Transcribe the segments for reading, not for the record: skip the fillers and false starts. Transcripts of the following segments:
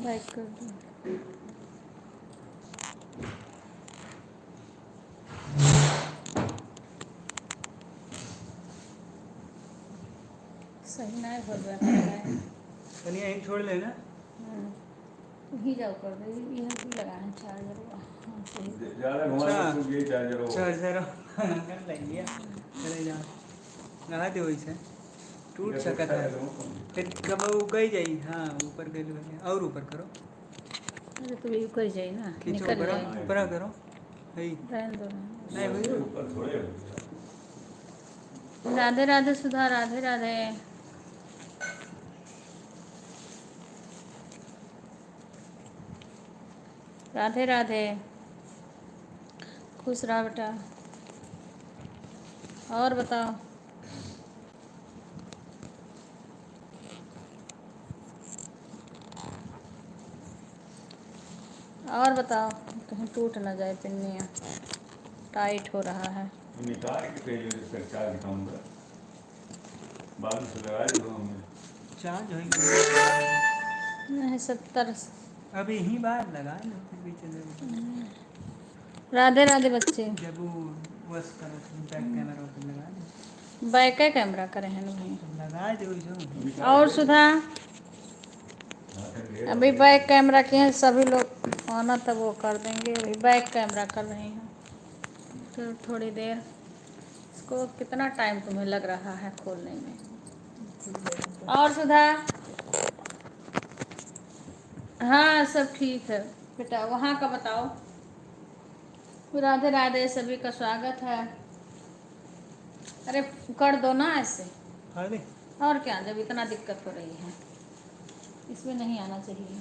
Back कर दो। सही ना हो गया कनिया यहीं छोड़ लेना। ही जाओ कर दे। यह भी लगाए चार्जर। हाँ सही। ज़्यादा घुमा के टूट गई चार्जर हो। चार्जर कर लिया चले जाओ लगा दे वैसे टूट सकता है फिर कब उगई जाई। हाँ ऊपर कर लो और ऊपर करो अरे तो भी कर जाए ना, खींचो निकल ऊपर जाए। ऊपर करो है रहने दो नहीं हुई। ऊपर थोड़े राधे राधे सुधा, राधे राधे। राधे राधे, खुश रहा बेटा। और बताओ। और बताओ, कहीं टूट ना जाए पिन्नियाँ, टाइट हो रहा है। निकाल के कहीं उसका चार्ज दिखाऊंगा बाद में से लगा दो हमने चार्ज हो नहीं 70। अभी ही बार लगा लो फिर भी चलेगा। राधे राधे बच्चे। जब वो बस करो बैक कैमरा पर लगा दो बैक कैमरा करे हैं भाई। लगा दो जो और सुधा, अभी बैक कैमरा किए हैं सभी लोग, आना तब वो कर देंगे। अभी बैक कैमरा कर रही हैं। फिर थोड़ी देर। इसको कितना टाइम तुम्हें लग रहा है खोलने में? और सुधा, हाँ सब ठीक है बेटा। वहाँ का बताओ। राधे राधे, सभी का स्वागत है। अरे कर दो ना ऐसे। अरे और क्या, जब इतना दिक्कत हो रही है इसमें नहीं आना चाहिए।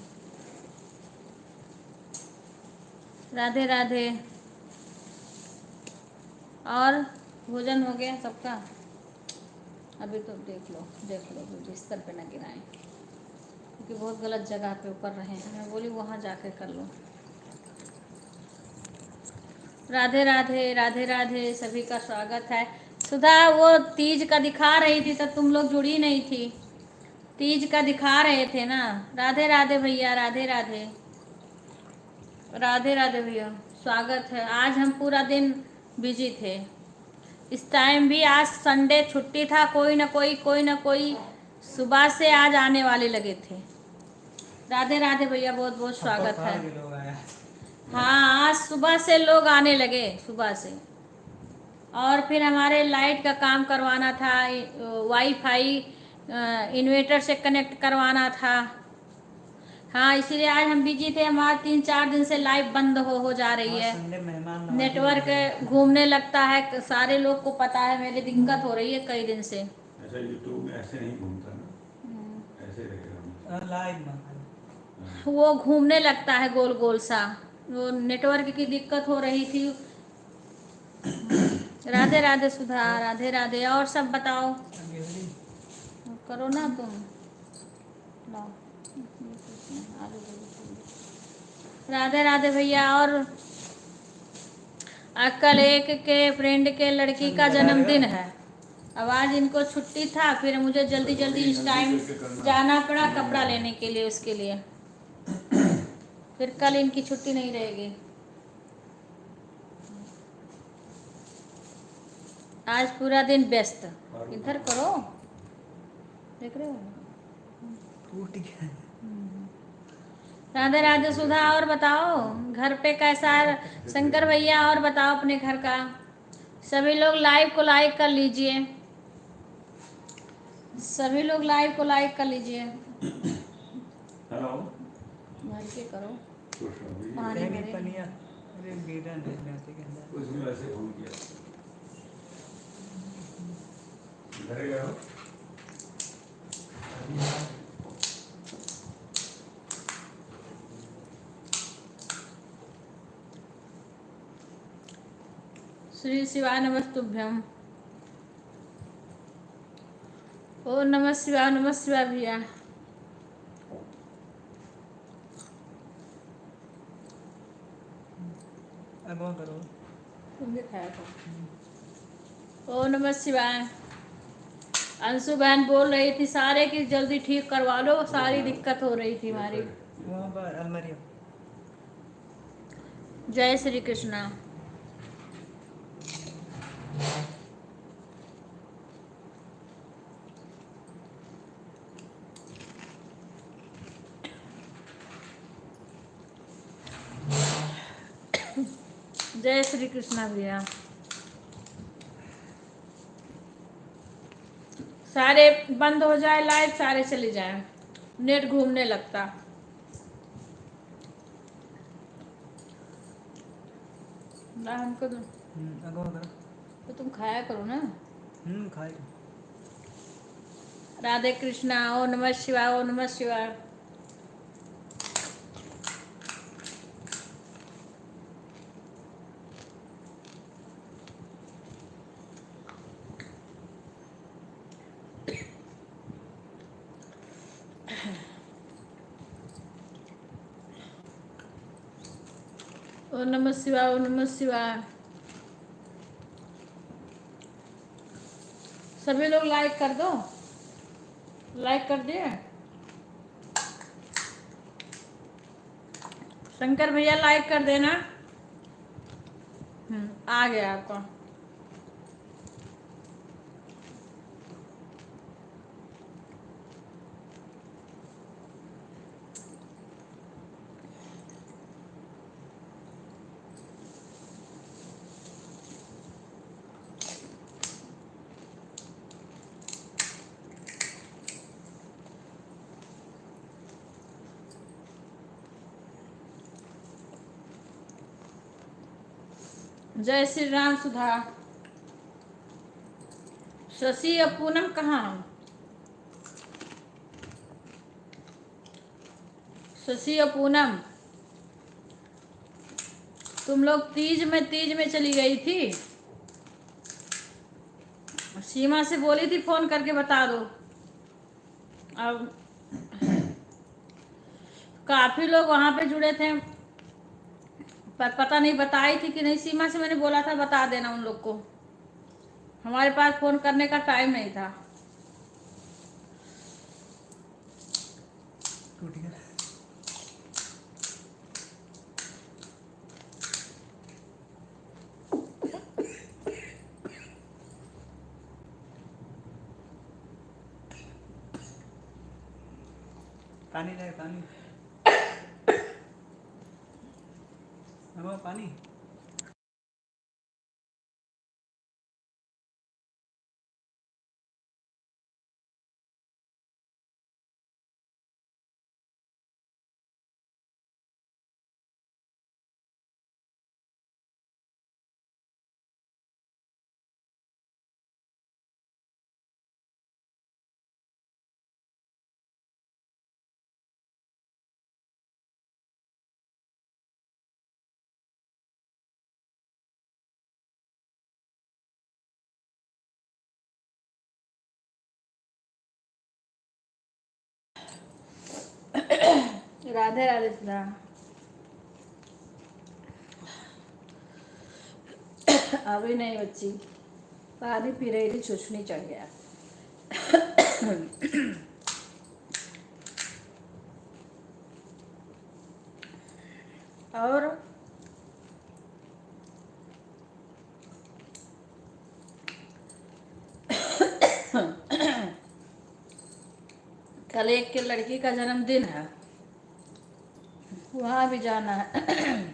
राधे राधे। और भोजन हो गया सबका? अभी तो देख लो बिस्तर पे ना गिराएं, क्योंकि बहुत गलत जगह पे ऊपर रहे हैं। मैं बोली वहाँ जाके कर लो। राधे राधे, राधे राधे, सभी का स्वागत है। सुधा वो तीज का दिखा रही थी तो तुम लोग जुड़ी नहीं थी। तीज का दिखा रहे थे ना। राधे राधे भैया, राधे राधे। राधे राधे भैया, स्वागत है। आज हम पूरा दिन बिजी थे। इस टाइम भी आज संडे छुट्टी था। कोई ना कोई सुबह से आज आने वाले लगे थे। राधे राधे भैया, बहुत बहुत स्वागत है। हाँ आज सुबह से लोग आने लगे, सुबह से। और फिर हमारे लाइट का काम करवाना था, वाईफाई इन्वर्टर से कनेक्ट करवाना था। हाँ इसीलिए आज हम बिजी थे। हमारा 3-4 दिन से लाइव बंद हो जा रही है। नेटवर्क घूमने लगता है, सारे लोग को पता है। मेरी दिक्कत हो रही है कई दिन से। ऐसा यूट्यूब में ऐसे नहीं घूमता ना, ऐसे रहेगा लाइव वो घूमने लगता है गोल गोल सा। वो नेटवर्क की दिक्कत हो रही थी। राधे राधे सुधा, राधे राधे। और सब बताओ, करो ना तुम। लाओ। राधे राधे भैया। और कल एक के फ्रेंड के लड़की का जन्मदिन है। अब आज इनको छुट्टी था, फिर मुझे जल्दी जल्दी इस टाइम जाना पड़ा कपड़ा लेने के लिए, उसके लिए। फिर कल इनकी छुट्टी नहीं रहेगी। आज पूरा दिन व्यस्त। इधर करो, देख रहे हो? टूट गया। राधे राधे सुधा। और बताओ घर पे कैसा है शंकर भैया? और बताओ अपने घर का। सभी लोग लाइव को लाइक कर लीजिए। सभी लोग लाइव को लाइक कर लीजिए। हेलो भर के करो उसमें पानी भरे। वैसे घूम गया घर गया श्री शिवाय नमस्तुभ्यम। ओ नमः शिवाय भैया। करो तुम दिखाया था। ओ नमः शिवाय। अंशु बहन बोल रही थी सारे की जल्दी ठीक करवा लो, सारी दिक्कत हो रही थी हमारी। वहाँ पर अलमारी। जय श्री कृष्णा। जय श्री कृष्णा भैया। सारे बंद हो जाए लाइव, सारे चले जाए, नेट घूमने लगता। ना हमको तो अगवा करो। तो तुम खाया करो ना। खाए। राधे कृष्णा। ओ नमः शिवाय, ओ नमः शिवाय। ओ नमः शिवाय, ओ नमः शिवाय। सभी लोग लाइक कर दो। लाइक कर दिए? शंकर भैया लाइक कर देना। आ गया आपका। जय श्री राम सुधा। शशि और पूनम कहाँ? शशि और पूनम, तुम लोग तीज में चली गई थी। सीमा से बोली थी फोन करके बता दो। अब काफी लोग वहां पे जुड़े थे, पर पता नहीं बताई थी कि नहीं। सीमा से मैंने बोला था बता देना उन लोग को, हमारे पास फोन करने का टाइम नहीं था। टूट गया। पानी लाए, पानी। पानी। राधे राधे सुधा। अभी नहीं बच्ची, पानी पी रही थी, चुचनी चढ़ गया। और कल एक के लड़की का जन्मदिन है, वहां भी जाना है।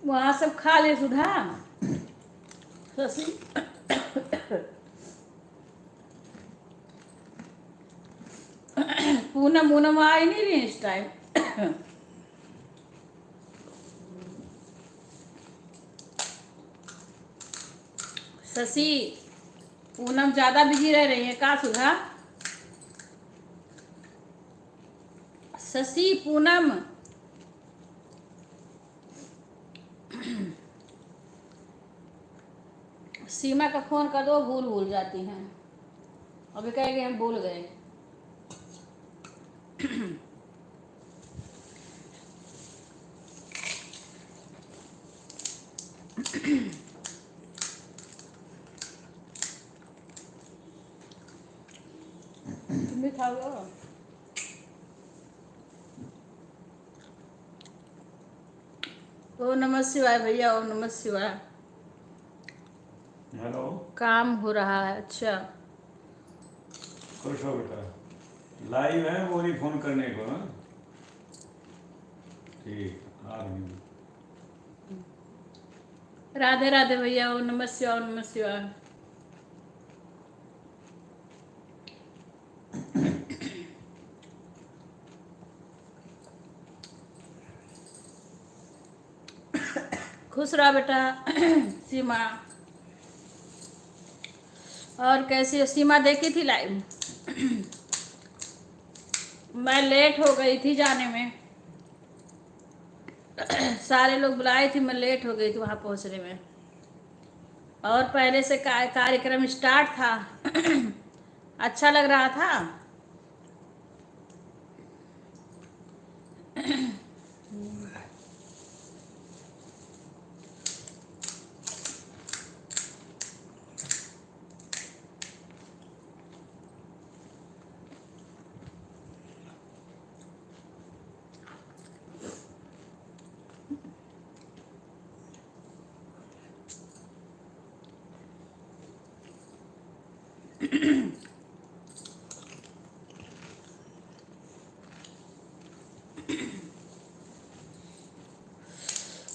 वहां सब खा ले सुधा। शशि पूनम आई नहीं रही इस टाइम। शशि पूनम ज्यादा बिजी रह रही है का सुधा? शशि पूनम सीमा का फोन कर दो, भूल जाती हैं। अभी कहेंगे हम भूल गए। तुम भी खाओ। ओम नमः शिवाय भैया, ओम नमः शिवाय। हेलो, काम हो रहा है। अच्छा, खुश हो बेटा। लाइव है, वो नहीं फोन करने को ना। ठीक, आ रही हूँ। राधे राधे भैया, ओम नमः शिवाय, ओम नमः शिवाय। खुश रहा बेटा। सीमा, और कैसी हो सीमा? देखी थी लाइव? मैं लेट हो गई थी जाने में। सारे लोग बुलाए थे, मैं लेट हो गई थी वहां पहुंचने में। और पहले से कार्यक्रम स्टार्ट था। अच्छा लग रहा था।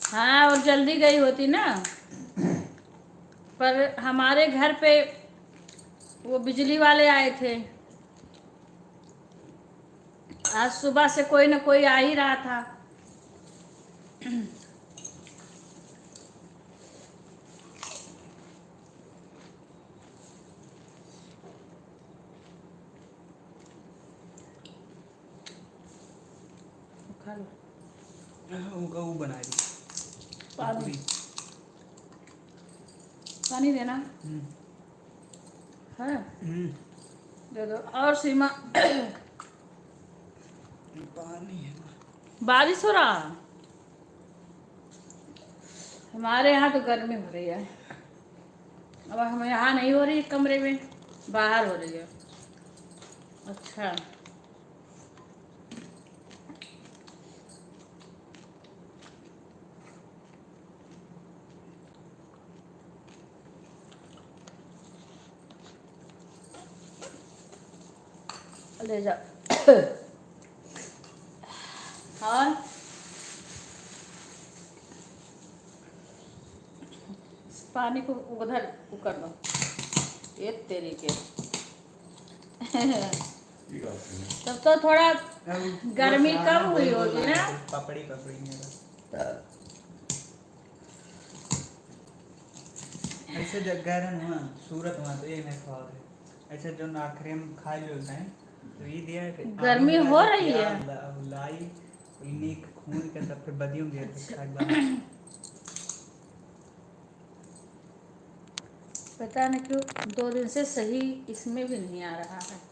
हाँ, और जल्दी गई होती ना, पर हमारे घर पे वो बिजली वाले आए थे। आज सुबह से कोई ना कोई आ ही रहा था। खा लो वो बना दी पानी, पानी देना है। दे दो। और सीमा, पानी है ना। बारिश हो रहा? हमारे यहाँ तो गर्मी हो रही है। अब हम यहाँ नहीं हो रही कमरे में, बाहर हो रही है। अच्छा, ले जा। और इस पानी को उधर कर दो। ये तेरी के ठीक है। तब तो थोड़ा अब गर्मी वो कम हुई गोल होगी ना। पपड़ी पपड़ी मेरा ऐसे जगह है ना सूरत में तो ये नहीं खाओ थे। ऐसे जो आखिरी में खाए जो हैं तो ये दिया है कि गर्मी आलू हो लाई, रही है। प्याज, लाई उन्हीं खून के तब फिर बदियों गए तो खाए पता नहीं क्यों 2 दिन से सही इसमें भी नहीं आ रहा है।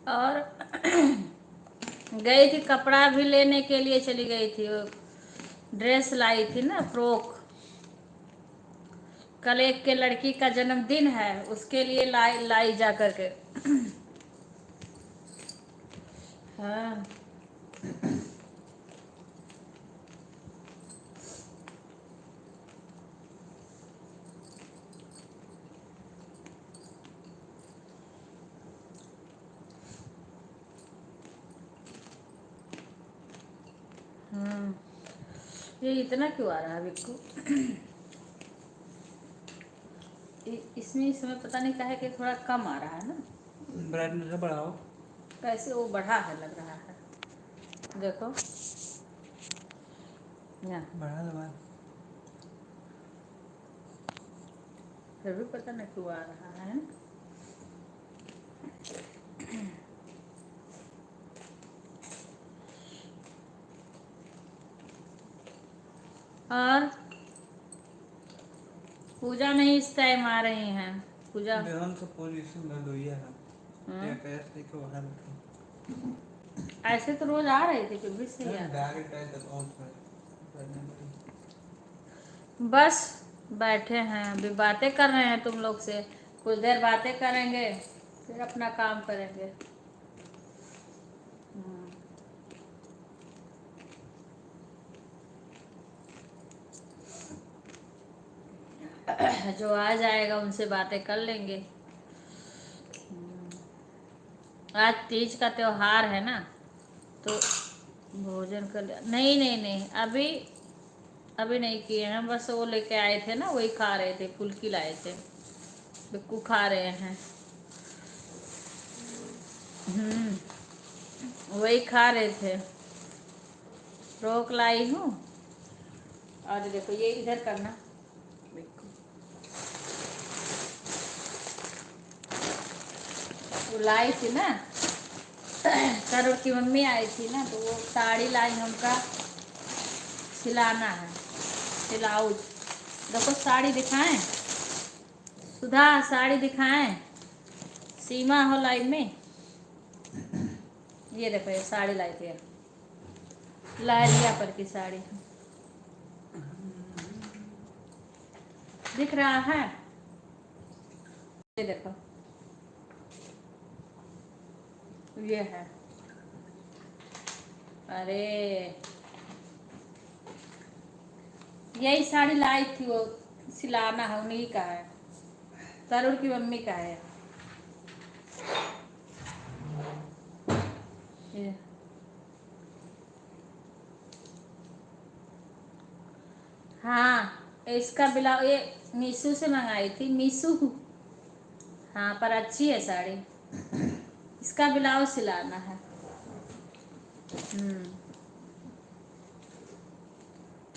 और गई थी कपड़ा भी लेने के लिए, चली गई थी। वो ड्रेस लाई थी ना, फ्रॉक। कल एक के लड़की का जन्मदिन है, उसके लिए लाई लाई जा करके। हाँ, ये इतना क्यों आ रहा है बिक्कू? इसमें इस समय पता नहीं काहे कि थोड़ा कम आ रहा है ना। ब्राइटनेस बढ़ाओ। कैसे वो बढ़ा है लग रहा है, देखो यहाँ। बढ़ा दो फिर भी पता नहीं क्यों आ रहा है। और पूजा नहीं इस टाइम आ रही हैं। पूजा हम तो पोजीशन में दुइया है हाँ? या कैसे देखो बाहर बैठो ऐसे तो रोज आ रही थी, फिर भी सही आ रहा। डायरेक्ट आए तो और करने लगी। बस बैठे हैं, अभी बातें कर रहे हैं तुम लोग से। कुछ देर बातें करेंगे, फिर अपना काम करेंगे। जो आ जाएगा उनसे बातें कर लेंगे। आज तीज का त्योहार है ना, तो भोजन कर लिया। नहीं नहीं नहीं, अभी अभी नहीं किए हैं, बस वो लेके आए थे ना, वही खा रहे थे। फुल्की लाए थे, बिक्कू खा रहे हैं। वही खा रहे थे, रोक लाई हूँ। और देखो ये इधर करना, बिक्कू वो लाई थी ना, करोड़ की मम्मी आई थी ना, तो वो साड़ी लाई हमका सिलाना है, ब्लाउज। देखो साड़ी दिखाएं, सुधा साड़ी दिखाएं, सीमा हो लाइव में। ये देखो ये साड़ी लाई थी, लहरिया पर की साड़ी दिख रहा है। ये देखो ये है। अरे यही साड़ी लाई थी, वो सिलाना है, उन्हीं का है, तरुण की मम्मी का है ये। हाँ इसका ब्लाउज ये मीशू से मंगाई थी, मीशू। हाँ पर अच्छी है साड़ी। इसका ब्लाउज सिलाना है।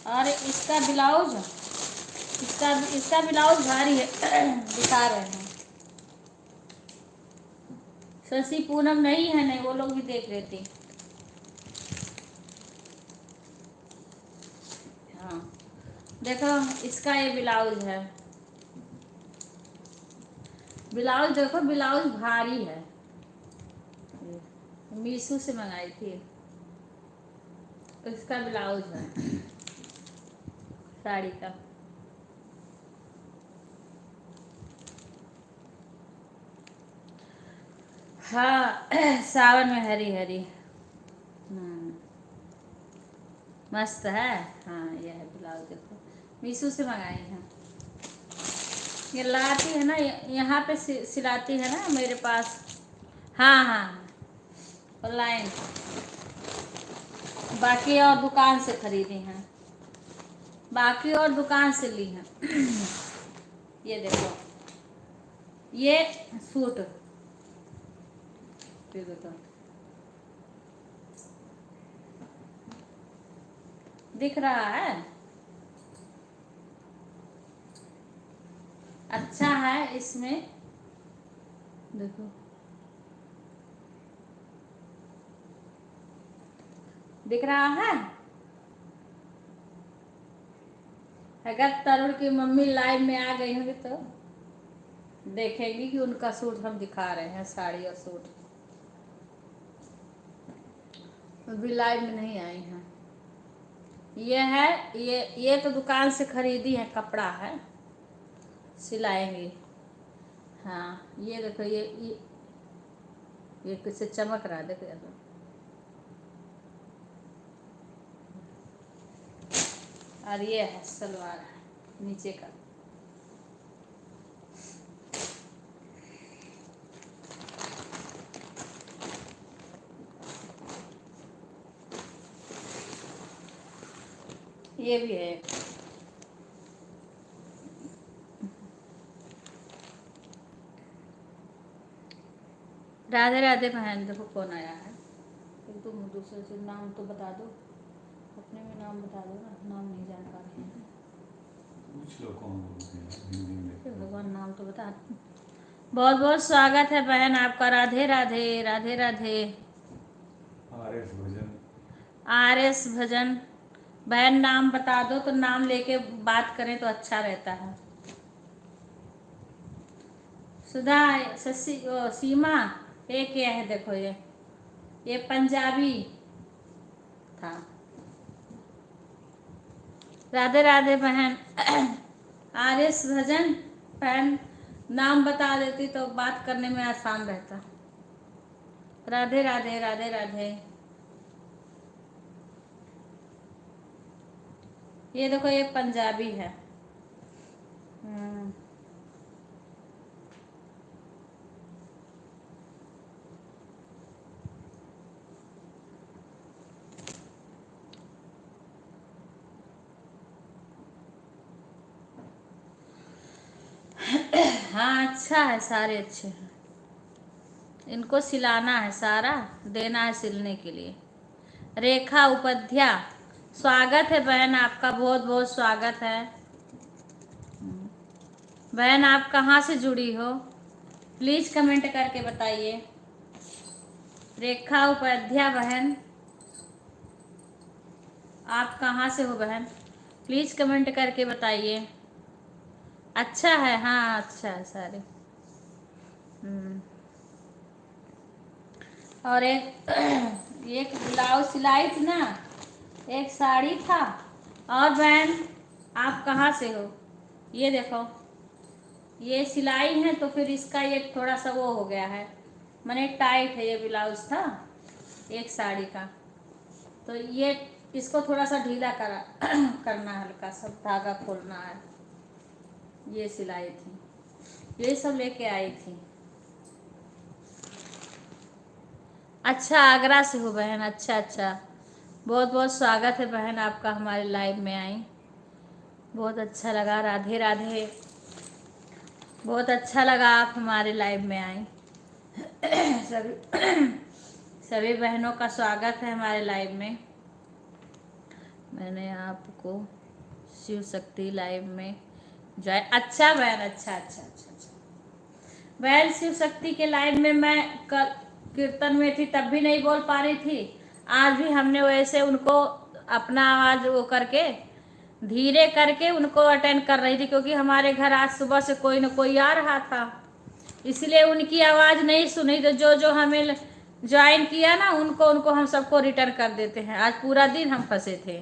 और इसका ब्लाउज, इसका ब्लाउज भारी है। दिखा रहे हैं। शशि पूनम नहीं है, नहीं वो लोग भी देख लेती। हाँ देखो इसका ये ब्लाउज है। ब्लाउज देखो, ब्लाउज भारी है। मीशू से मंगाई थी। इसका ब्लाउज है साड़ी का। हाँ सावन में हरी हरी। मस्त है। हाँ यह है ब्लाउज, देखो मीशू से मंगाई है। ये लाती है ना, यहाँ पे सिलाती है ना मेरे पास। हाँ हाँ ऑनलाइन, बाकी और दुकान से खरीदी हैं, बाकी और दुकान से ली हैं। ये देखो ये सूट, ये देखो दिख रहा है, अच्छा है। इसमें देखो दिख रहा है। अगर तरुण की मम्मी लाइव में आ गई होंगी तो देखेंगी कि उनका सूट हम दिखा रहे हैं, साड़ी और सूट। अभी लाइव में नहीं आई हैं। ये है, ये तो दुकान से खरीदी है, कपड़ा है, सिलाएंगे। हाँ ये देखो ये किससे चमक रहा है, देखो यार। और ये है सलवार नीचे का। ये भी है। राधे राधे बहन, देखो कौन आया है। तुम दूसरे से नाम तो बता दो, अपने में नाम बता दो ना, नाम नहीं जान पा रहे हैं। पूछ लो कौन बोलते हैं हिंदी में। भगवान नाम तो बता। बहुत बहुत स्वागत है बहन आपका। राधे राधे राधे राधे। RS भजन। RS भजन। बहन नाम बता दो तो नाम लेके बात करें तो अच्छा रहता है। सुधा, शशि, सीमा, ये क्या है देखो, ये पंजाबी था। राधे राधे बहन। RS भजन बहन नाम बता देती तो बात करने में आसान रहता। राधे राधे राधे राधे। ये देखो ये पंजाबी है। हाँ अच्छा है, सारे अच्छे हैं। इनको सिलाना है, सारा देना है सिलने के लिए। रेखा उपाध्याय, स्वागत है बहन आपका, बहुत बहुत स्वागत है। बहन आप कहाँ से जुड़ी हो प्लीज कमेंट करके बताइए। रेखा उपाध्याय बहन आप कहाँ से हो बहन, प्लीज कमेंट करके बताइए। अच्छा है, हाँ अच्छा है सारे। और एक ब्लाउज सिलाई थी ना, एक साड़ी था। और बहन आप कहाँ से हो, ये देखो ये सिलाई है तो फिर इसका ये थोड़ा सा वो हो गया है, मैंने टाइट है। ये ब्लाउज था एक साड़ी का, तो ये इसको थोड़ा सा ढीला करना है, हल्का सा धागा खोलना है। ये सिलाई थी, ये सब लेके आई थी। अच्छा आगरा से हो बहन, अच्छा अच्छा, बहुत बहुत स्वागत है बहन आपका, हमारे लाइव में आई, बहुत अच्छा लगा। राधे राधे, बहुत अच्छा लगा आप हमारे लाइव में आई। सभी बहनों का स्वागत है हमारे लाइव में। मैंने आपको शिव शक्ति लाइव में ज्वाइन, अच्छा बहन, अच्छा अच्छा अच्छा अच्छा बहन, शिव शक्ति के लाइव में मैं कल कीर्तन में थी तब भी नहीं बोल पा रही थी। आज भी हमने वैसे उनको अपना आवाज वो करके धीरे करके उनको अटेंड कर रही थी, क्योंकि हमारे घर आज सुबह से कोई न कोई आ रहा था, इसलिए उनकी आवाज नहीं सुनी। तो जो जो हमें ज्वाइन किया ना उनको उनको हम सबको रिटर्न कर देते हैं। आज पूरा दिन हम फंसे थे।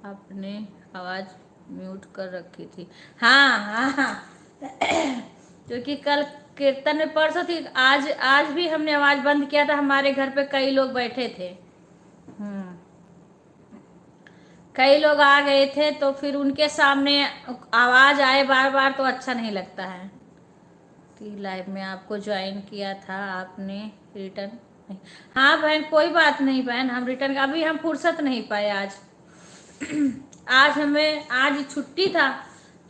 आपने आवाज म्यूट कर रखी थी, हाँ हाँ हाँ क्योंकि कल कीर्तन में परसों थी, आज भी हमने आवाज बंद किया था। हमारे घर पे कई लोग बैठे थे, कई लोग आ गए थे, तो फिर उनके सामने आवाज आए बार बार तो अच्छा नहीं लगता है। लाइव में आपको ज्वाइन किया था आपने रिटर्न नहीं, हाँ बहन कोई बात नहीं बहन, हम रिटर्न अभी हम फुर्सत नहीं पाए आज। आज छुट्टी था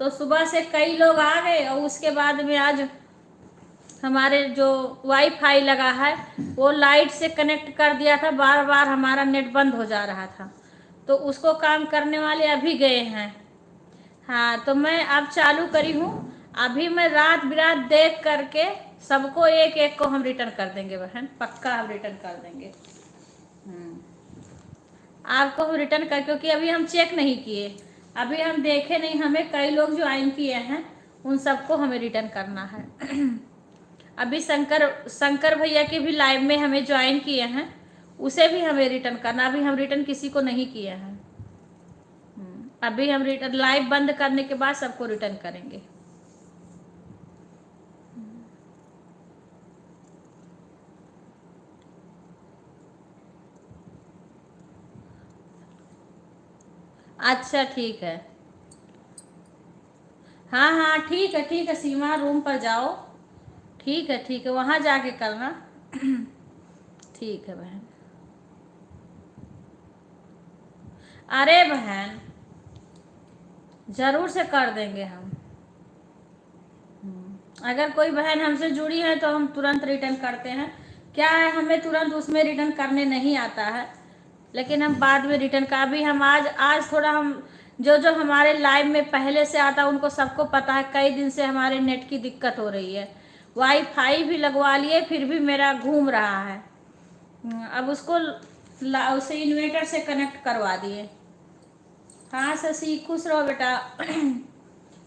तो सुबह से कई लोग आ गए, और उसके बाद में आज हमारे जो वाईफाई लगा है वो लाइट से कनेक्ट कर दिया था, बार बार हमारा नेट बंद हो जा रहा था, तो उसको काम करने वाले अभी गए हैं। हाँ तो मैं अब चालू करी हूँ, अभी मैं रात बिरात देख करके सबको एक एक को हम रिटर्न कर देंगे बहन, पक्का हम रिटर्न कर देंगे। आपको हम रिटर्न कर, क्योंकि अभी हम चेक नहीं किए, अभी हम देखे नहीं, हमें कई लोग ज्वाइन किए हैं उन सबको हमें रिटर्न करना है। अभी शंकर भैया के भी लाइव में हमें ज्वाइन किए हैं, उसे भी हमें रिटर्न करना, अभी हम रिटर्न किसी को नहीं किए हैं। अभी हम रिटर्न लाइव बंद करने के बाद सबको रिटर्न करेंगे। अच्छा ठीक है, हाँ हाँ ठीक है सीमा, रूम पर जाओ, ठीक है वहाँ जाके करना। ठीक है बहन। अरे बहन जरूर से कर देंगे हम, अगर कोई बहन हमसे जुड़ी है तो हम तुरंत रिटर्न करते हैं। क्या है, हमें तुरंत उसमें रिटर्न करने नहीं आता है, लेकिन हम बाद में रिटर्न का, अभी हम आज थोड़ा हम जो जो हमारे लाइव में पहले से आता उनको सबको पता है कई दिन से हमारे नेट की दिक्कत हो रही है। वाईफाई भी लगवा लिए फिर भी मेरा घूम रहा है। अब उसको उसे इन्वर्टर से कनेक्ट करवा दिए। हाँ शशि खुश रहो बेटा।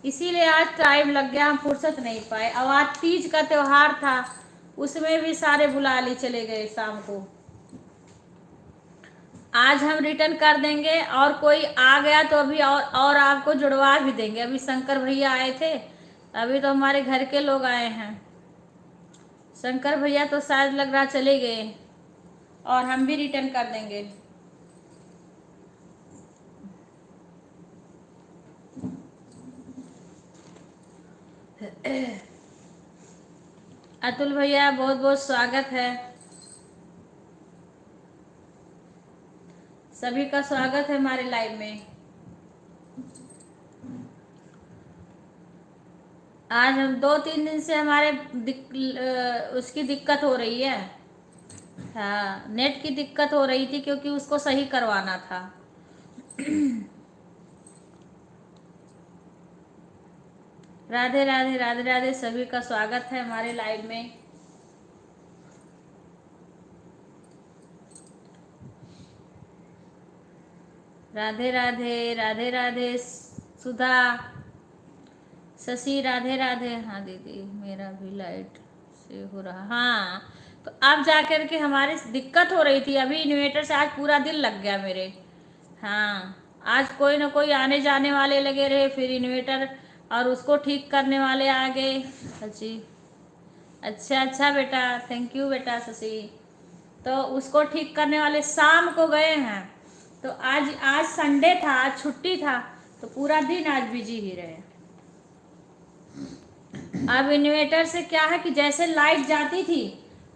इसीलिए आज टाइम लग गया, हम फुर्सत नहीं पाए। अब आज तीज का त्योहार था, उसमें भी सारे बुला ले चले गए शाम को। आज हम रिटर्न कर देंगे और कोई आ गया तो अभी और आपको जुड़वा भी देंगे। अभी शंकर भैया आए थे, अभी तो हमारे घर के लोग आए हैं। शंकर भैया तो शायद लग रहा चले गए और हम भी रिटर्न कर देंगे। अतुल भैया बहुत बहुत स्वागत है, सभी का स्वागत है हमारे लाइव में। आज हम 2-3 दिन से हमारे उसकी दिक्कत हो रही है। हाँ नेट की दिक्कत हो रही थी क्योंकि उसको सही करवाना था। राधे राधे राधे राधे, सभी का स्वागत है हमारे लाइव में। राधे राधे राधे राधे सुधा, शशि राधे राधे। हाँ दीदी मेरा भी लाइट से हो रहा। हाँ तो अब जाकर के हमारी दिक्कत हो रही थी, अभी इन्वर्टर से आज पूरा दिन लग गया मेरे। हाँ आज कोई ना कोई आने जाने वाले लगे रहे, फिर इन्वर्टर और उसको ठीक करने वाले आ गए। जी अच्छा अच्छा बेटा, थैंक यू बेटा शशि। तो उसको ठीक करने वाले शाम को गए हैं, तो आज संडे था, आज छुट्टी था, तो पूरा दिन आज बिजी ही रहे। अब इन्वर्टर से क्या है कि जैसे लाइट जाती थी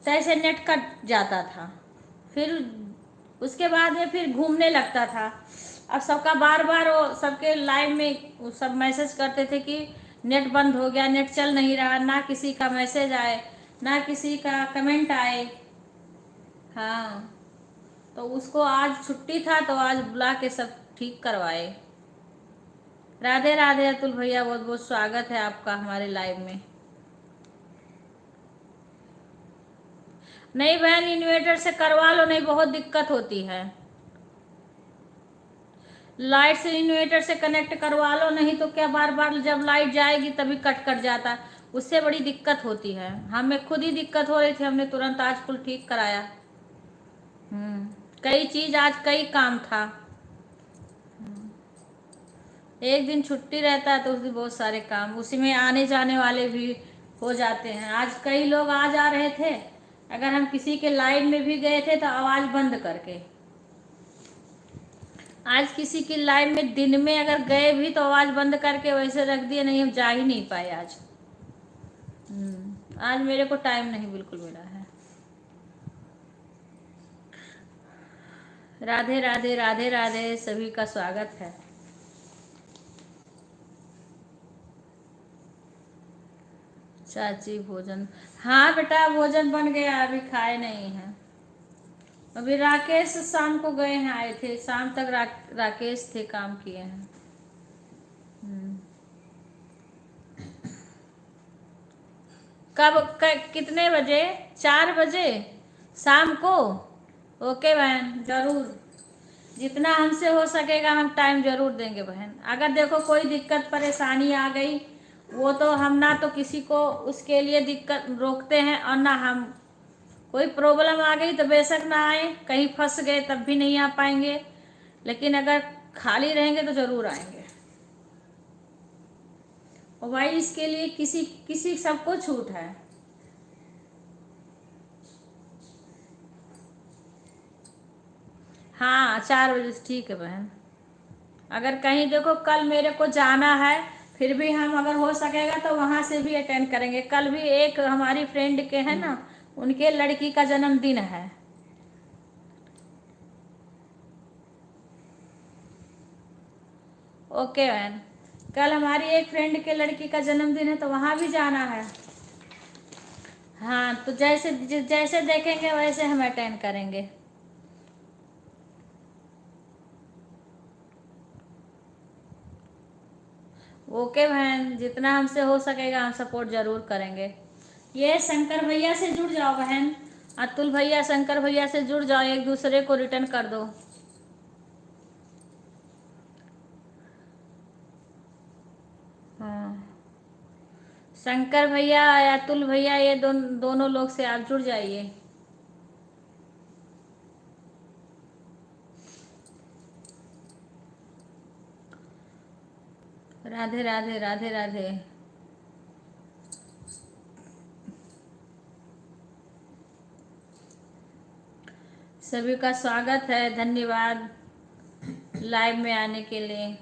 तैसे नेट कट जाता था, फिर उसके बाद में फिर घूमने लगता था। अब सबका बार बार वो सबके लाइव में सब मैसेज करते थे कि नेट बंद हो गया, नेट चल नहीं रहा, ना किसी का मैसेज आए ना किसी का कमेंट आए। हाँ तो उसको आज छुट्टी था तो आज बुला के सब ठीक करवाए। राधे राधे अतुल भैया, बहुत बहुत स्वागत है आपका हमारे लाइव में। नहीं बहन इन्वर्टर से करवा लो, नहीं बहुत दिक्कत होती है। लाइट से इन्वर्टर से कनेक्ट करवा लो, नहीं तो क्या बार बार जब लाइट जाएगी तभी कट जाता, उससे बड़ी दिक्कत होती है। हमें खुद ही दिक्कत हो रही थी, हमने तुरंत आज कुल ठीक कराया। कई चीज आज कई काम था। एक दिन छुट्टी रहता है तो उस दिन बहुत सारे काम, उसी में आने जाने वाले भी हो जाते हैं। आज कई लोग आ जा रहे थे, अगर हम किसी के लाइन में भी गए थे तो आवाज़ बंद करके। आज किसी की लाइन में दिन में अगर गए भी तो आवाज़ बंद करके वैसे रख दिए, नहीं हम जा ही नहीं पाए आज। आज मेरे को टाइम नहीं बिल्कुल मिला है। राधे राधे राधे राधे, सभी का स्वागत है। चाची भोजन, हाँ बेटा भोजन बन गया, अभी खाए नहीं हैं। अभी राकेश शाम को गए हैं, आए थे शाम तक राकेश थे, काम किए हैं। कितने बजे? 4 बजे शाम को? ओके बहन, जरूर जितना हमसे हो सकेगा हम टाइम जरूर देंगे बहन। अगर देखो कोई दिक्कत परेशानी आ गई, वो तो हम ना तो किसी को उसके लिए दिक्कत रोकते हैं और ना हम, कोई प्रॉब्लम आ गई तो बेशक ना आए, कहीं फंस गए तब भी नहीं आ पाएंगे, लेकिन अगर खाली रहेंगे तो जरूर आएंगे। और भाई इसके लिए किसी सबको छूट है। हाँ 4 बजे ठीक है बहन। अगर कहीं देखो कल मेरे को जाना है, फिर भी हम अगर हो सकेगा तो वहाँ से भी अटेंड करेंगे। कल भी एक हमारी फ्रेंड के है ना, उनके लड़की का जन्मदिन है। ओके बहन, कल हमारी एक फ्रेंड के लड़की का जन्मदिन है तो वहाँ भी जाना है। हाँ तो जैसे जैसे देखेंगे वैसे हम अटेंड करेंगे। ओके बहन, जितना हमसे हो सकेगा हम सपोर्ट जरूर करेंगे। ये शंकर भैया से जुड़ जाओ बहन, अतुल भैया शंकर भैया से जुड़ जाओ, एक दूसरे को रिटर्न कर दो। हाँ, शंकर भैया या अतुल भैया, ये दोनों लोग से आप जुड़ जाइए। राधे राधे राधे राधे। सभी का स्वागत है, धन्यवाद लाइव में आने के लिए।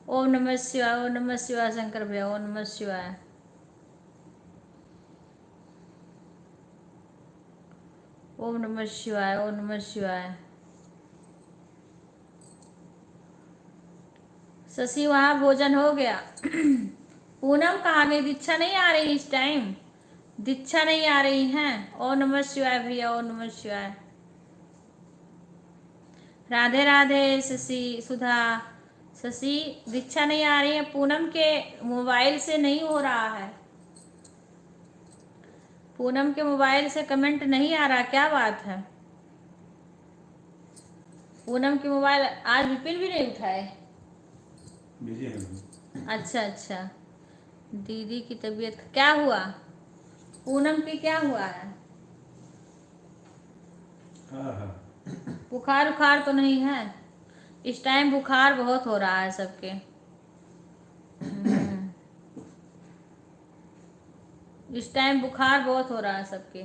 ओम नमः शिवाय, ओम नमः शिवाय शंकर भैया, ओम नमः शिवाय। ओम नमः शिवाय, ओम नमः शिवाय। शशि वहाँ भोजन हो गया। पूनम कहाँ गई? दीक्षा नहीं आ रही इस टाइम? दीक्षा नहीं आ रही हैं? ओम नमः शिवाय भैया, ओम नमः शिवाय। राधे राधे शशि सुधा। शशि दीक्षा नहीं आ रही है, पूनम के मोबाइल से नहीं हो रहा है। पूनम के मोबाइल से कमेंट नहीं आ रहा, क्या बात है? पूनम के मोबाइल आज विपिन भी नहीं उठाए। बिजी है। अच्छा अच्छा, दीदी की तबीयत क्या हुआ? पूनम की क्या हुआ है? हाँ हाँ। बुखार उखार तो नहीं है? इस टाइम बुखार बहुत हो रहा है सबके। इस टाइम बुखार बहुत हो रहा है सबके।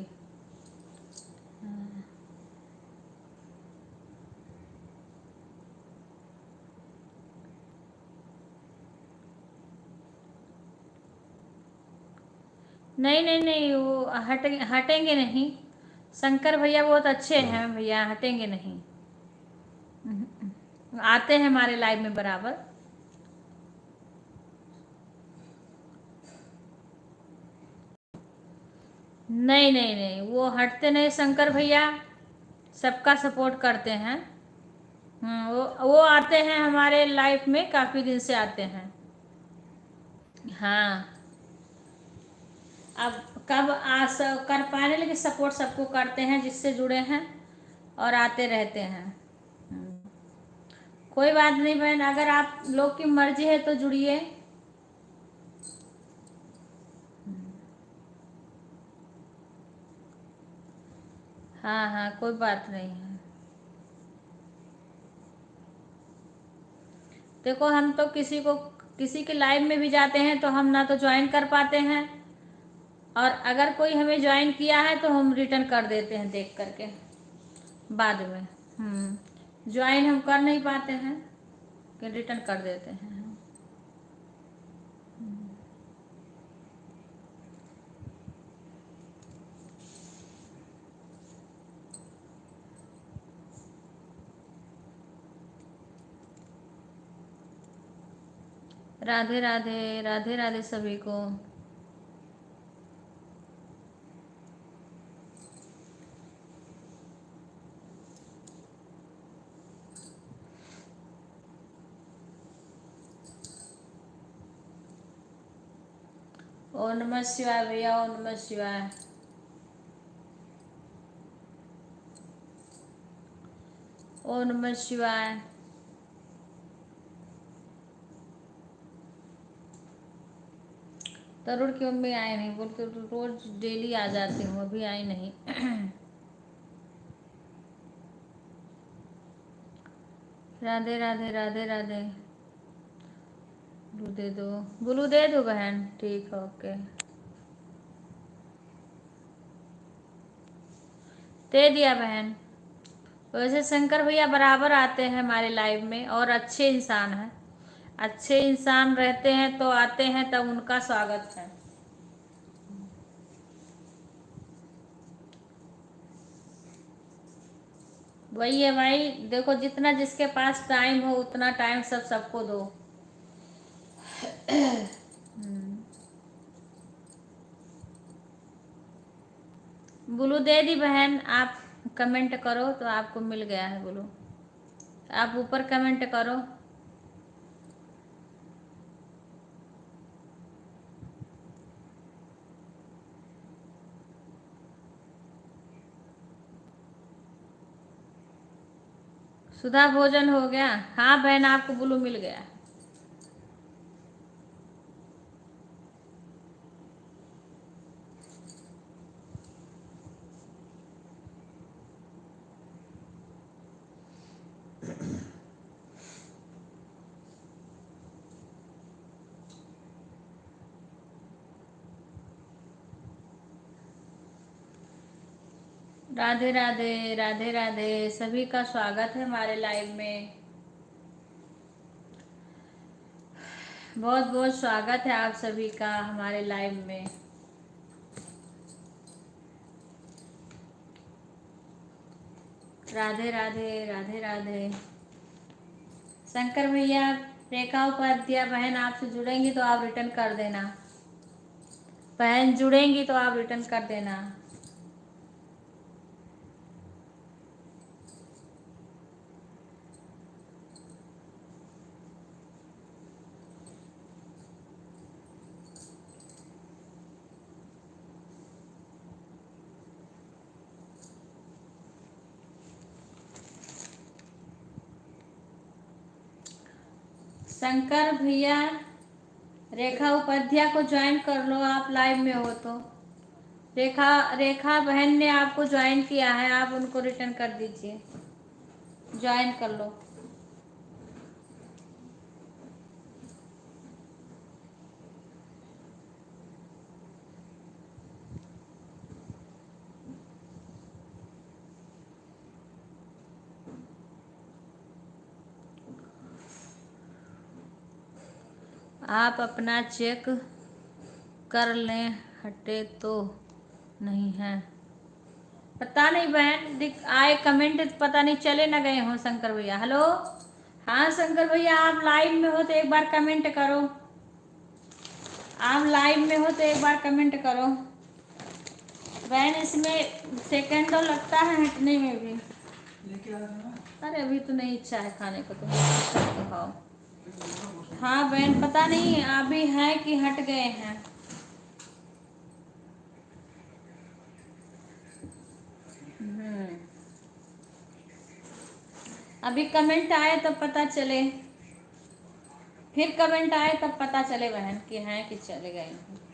नहीं नहीं नहीं, वो हटेंगे नहीं। शंकर भैया बहुत अच्छे हैं भैया, हटेंगे नहीं। आते हैं हमारे लाइव में बराबर। नहीं नहीं नहीं, वो हटते नहीं शंकर भैया, सबका सपोर्ट करते हैं। वो आते हैं हमारे लाइफ में, काफ़ी दिन से आते हैं। हाँ, अब कब कर पाने, लेकिन सपोर्ट सबको करते हैं जिससे जुड़े हैं, और आते रहते हैं। कोई बात नहीं बहन, अगर आप लोग की मर्जी है तो जुड़िए। हाँ हाँ, कोई बात नहीं है। देखो, हम तो किसी के लाइव में भी जाते हैं तो हम ना तो ज्वाइन कर पाते हैं, और अगर कोई हमें ज्वाइन किया है तो हम रिटर्न कर देते हैं देख करके बाद में। ज्वाइन हम कर नहीं पाते हैं कि रिटर्न कर देते हैं। राधे राधे राधे राधे सभी को। ओम नमः शिवाय भैया, ओम नमः शिवाय। ओम नमः शिवाय। तरुण की मम्मी आई नहीं, बोलते रोज डेली आ जाती हूँ, अभी आई नहीं। राधे राधे राधे राधे। ब्लू दे दो, ब्लू दे दो बहन, ठीक है, ओके दे दिया बहन। वैसे शंकर भैया बराबर आते हैं हमारे लाइव में, और अच्छे इंसान हैं। अच्छे इंसान रहते हैं तो आते हैं, तब उनका स्वागत है। वही है भाई, देखो जितना जिसके पास टाइम हो उतना टाइम सबको दो। ब्लू दे दी बहन, आप कमेंट करो तो आपको मिल गया है, बोलो। आप ऊपर कमेंट करो। सुधा भोजन हो गया? हाँ बहन, आपको ब्लू मिल गया। राधे राधे, राधे राधे, सभी का स्वागत है हमारे लाइव में। बहुत बहुत स्वागत है आप सभी का हमारे लाइव में। राधे राधे, राधे राधे। शंकर भैया, रेखा उपाध्याय बहन आपसे जुड़ेंगी तो आप रिटर्न कर देना। बहन जुड़ेंगी तो आप रिटर्न कर देना। शंकर भैया, रेखा उपाध्याय को ज्वाइन कर लो, आप लाइव में हो तो। रेखा रेखा बहन ने आपको ज्वाइन किया है, आप उनको रिटर्न कर दीजिए, ज्वाइन कर लो। आप अपना चेक कर लें, हटे तो नहीं है। पता नहीं बहन, आए कमेंट पता नहीं चले ना गए हो। शंकर भैया हेलो, हाँ शंकर भैया आप लाइव में हो तो एक बार कमेंट करो। आप लाइव में हो तो एक बार कमेंट करो बहन। इसमें सेकंडों लगता है हटने में भी। अरे अभी तो नहीं इच्छा है खाने को, तो खाओ। हाँ बहन, पता नहीं अभी है कि हट गए हैं। अभी कमेंट आए तब पता चले, फिर कमेंट आए तब पता चले बहन कि हैं कि चले गए हैं।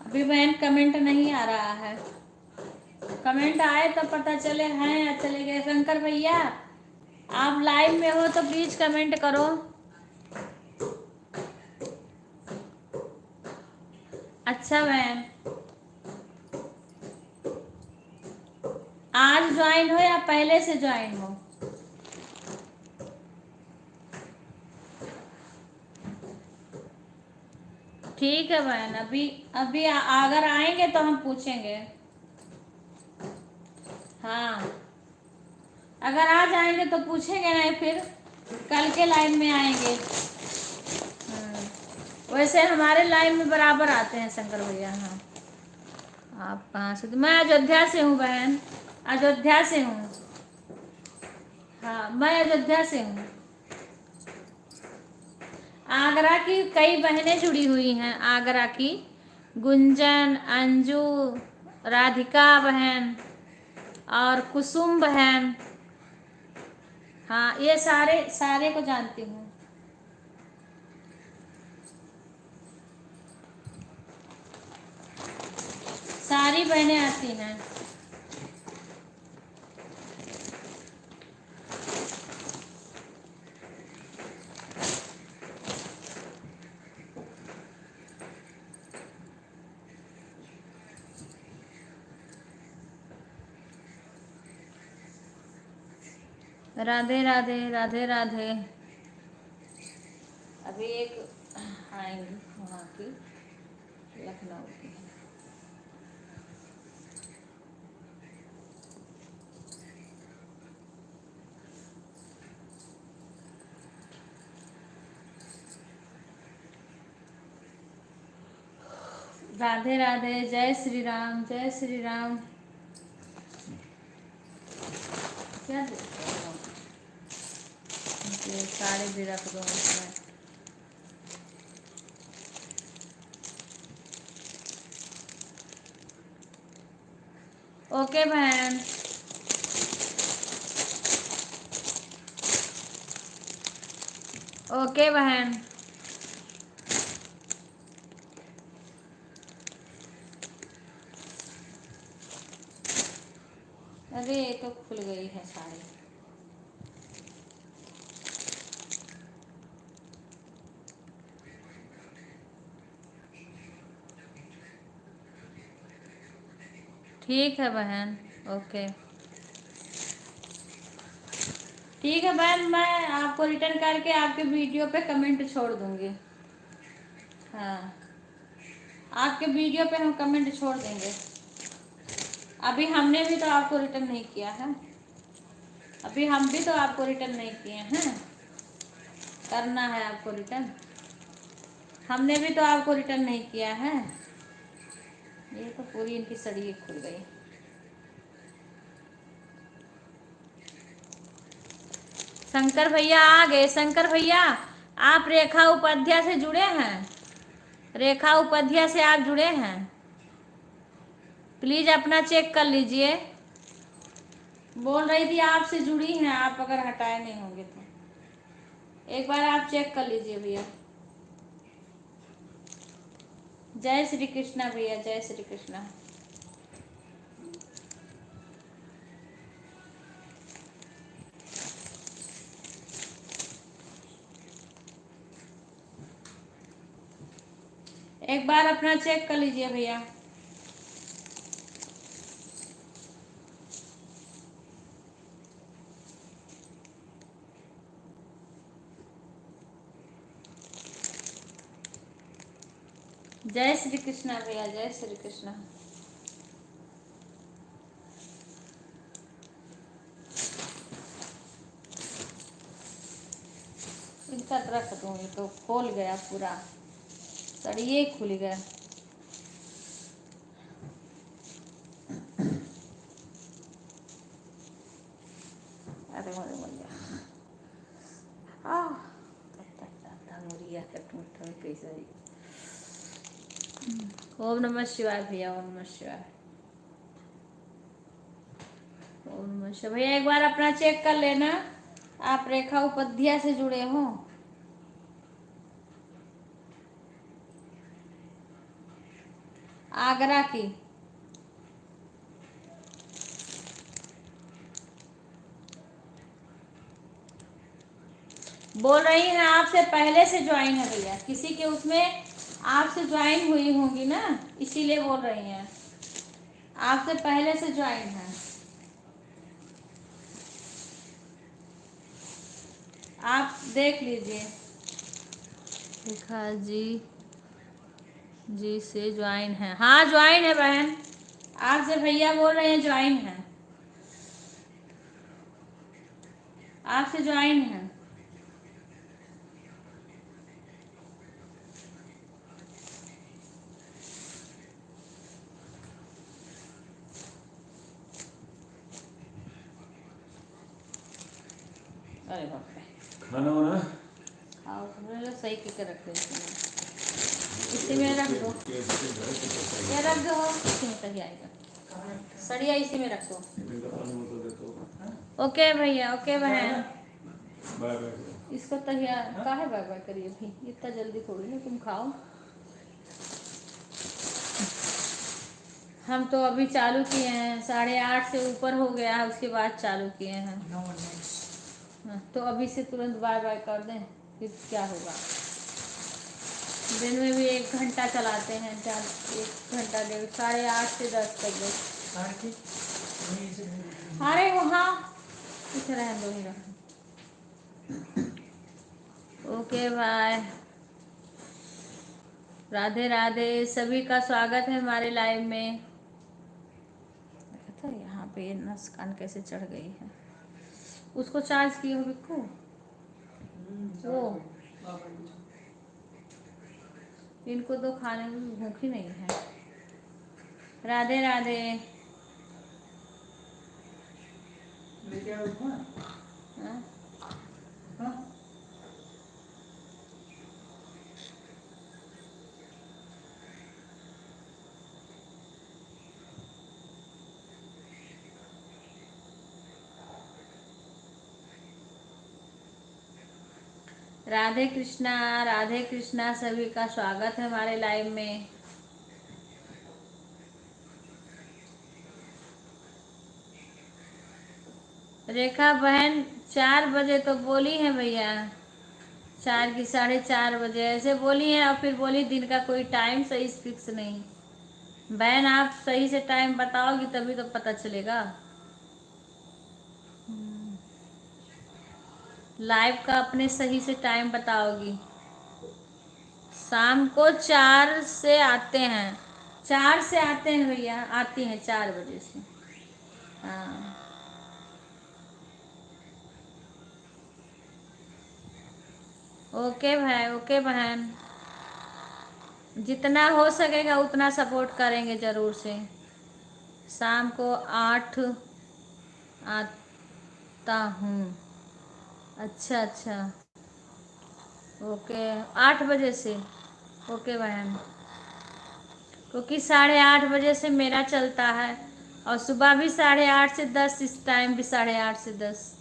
अभी बहन कमेंट नहीं आ रहा है, कमेंट आए तब पता चले हैं या चले गए। शंकर भैया आप लाइव में हो तो प्लीज कमेंट करो। अच्छा बहन, आज ज्वाइन हो या पहले से ज्वाइन हो? ठीक है बहन, अभी अभी अगर आएंगे तो हम पूछेंगे। हाँ, अगर आ जाएंगे तो पूछेंगे, नहीं फिर कल के लाइन में आएंगे। वैसे हमारे लाइन में बराबर आते हैं शंकर भैया। हाँ, आप कहाँ से? मैं अयोध्या से हूँ बहन, अयोध्या से हूँ। हाँ, मैं अयोध्या से हूँ। आगरा की कई बहनें जुड़ी हुई हैं, आगरा की गुंजन, अंजू, राधिका बहन और कुसुम बहन। हाँ, ये सारे सारे को जानती हूँ। सारी बहनें आती हैं। राधे राधे, राधे राधे। अभी एक आएंगी वहाँ की, लखनऊ की। राधे राधे, जय श्री राम, जय श्री राम। क्या देखते हो? ये साड़ी भी रख दो इसमें। ओके बहन, ओके बहन। अरे ये तो खुल गई है साड़ी। ठीक है बहन, ओके। ठीक है बहन, मैं आपको रिटर्न करके आपके वीडियो पे कमेंट छोड़ दूंगी। हाँ, आपके वीडियो पे हम कमेंट छोड़ देंगे। अभी हमने भी तो आपको रिटर्न नहीं किया है, अभी हम भी तो आपको रिटर्न नहीं किए हैं। करना है आपको रिटर्न, हमने भी तो आपको रिटर्न नहीं किया है। ये तो पूरी इनकी सड़ी खुल गई। शंकर भैया आ गए। शंकर भैया, आप रेखा उपाध्याय से जुड़े हैं? रेखा उपाध्याय से आप जुड़े हैं? प्लीज अपना चेक कर लीजिए। बोल रही थी आपसे जुड़ी हैं, आप अगर हटाए नहीं होंगे तो एक बार आप चेक कर लीजिए भैया। जय श्री कृष्णा भैया, जय श्री कृष्णा। एक बार अपना चेक कर लीजिए भैया। जय श्री कृष्णा भैया, जय श्री कृष्णा। इनका रख दूंगी तो खोल गया पूरा, सड़िए खुल गया। अरे मरे मर गया। कैसे? ओम नमः शिवाय भैया, ओम नमः शिवाय, ओम नमः शिवाय। भैया एक बार अपना चेक कर लेना, आप रेखा उपाध्याय से जुड़े हो? आगरा की। बोल रही हैं आपसे पहले से ज्वाइन है भैया, किसी के उसमें आपसे ज्वाइन हुई होंगी ना, इसीलिए बोल रही हैं। आपसे पहले से ज्वाइन है, आप देख लीजिए। रेखा जी से ज्वाइन है। हाँ ज्वाइन है बहन, आपसे भैया बोल रहे हैं ज्वाइन है, आपसे ज्वाइन है। अरे बाप रे, खाना वाना खाओ सही करके रख दो, इसी में रख दो, ये रख दो, इसी में सही आएगा, सड़िया इसी में रख दो। ओके भैया, ओके बहन। Bye bye. इसको तहिया काहे बाय बाय करिए भी, इतना जल्दी थोड़ी ना, तुम खाओ। हम तो अभी चालू किए हैं, 8:30 से ऊपर हो गया है, उसके बाद चालू किए हैं। हाँ, तो अभी से तुरंत बाय बाय कर दें, फिर क्या होगा। दिन में भी 1 घंटा चलाते हैं, 1 घंटा 1:30, 8:30 से 10 तक बस। अरे वहाँ इसे रहने दो ही रखो। ओके भाई, राधे राधे, सभी का स्वागत है हमारे लाइव में। देखा था यहाँ पे नस कान कैसे चढ़ गई है। उसको चार्ज किए हो बिक्कू? वो इनको तो खाने में भूख ही नहीं है। राधे राधे। लेके आओ इसको। हाँ? हाँ? राधे कृष्णा, सभी का स्वागत है हमारे लाइव में। रेखा बहन 4 बजे तो बोली है भैया, 4 की 4:30 बजे ऐसे बोली है, और फिर बोली दिन का कोई टाइम सही फिक्स नहीं। बहन आप सही से टाइम बताओगी तभी तो पता चलेगा। लाइव का अपने सही से टाइम बताओगी। शाम को 4 से आते हैं, 4 से आते हैं भैया, आती हैं 4 बजे से। हाँ ओके भाई, ओके बहन, जितना हो सकेगा उतना सपोर्ट करेंगे जरूर से। शाम को 8 आता हूँ। अच्छा अच्छा, ओके 8 बजे से। ओके बहन, क्योंकि 8:30 बजे से मेरा चलता है, और सुबह भी 8:30 से 10, इस टाइम भी 8:30 से 10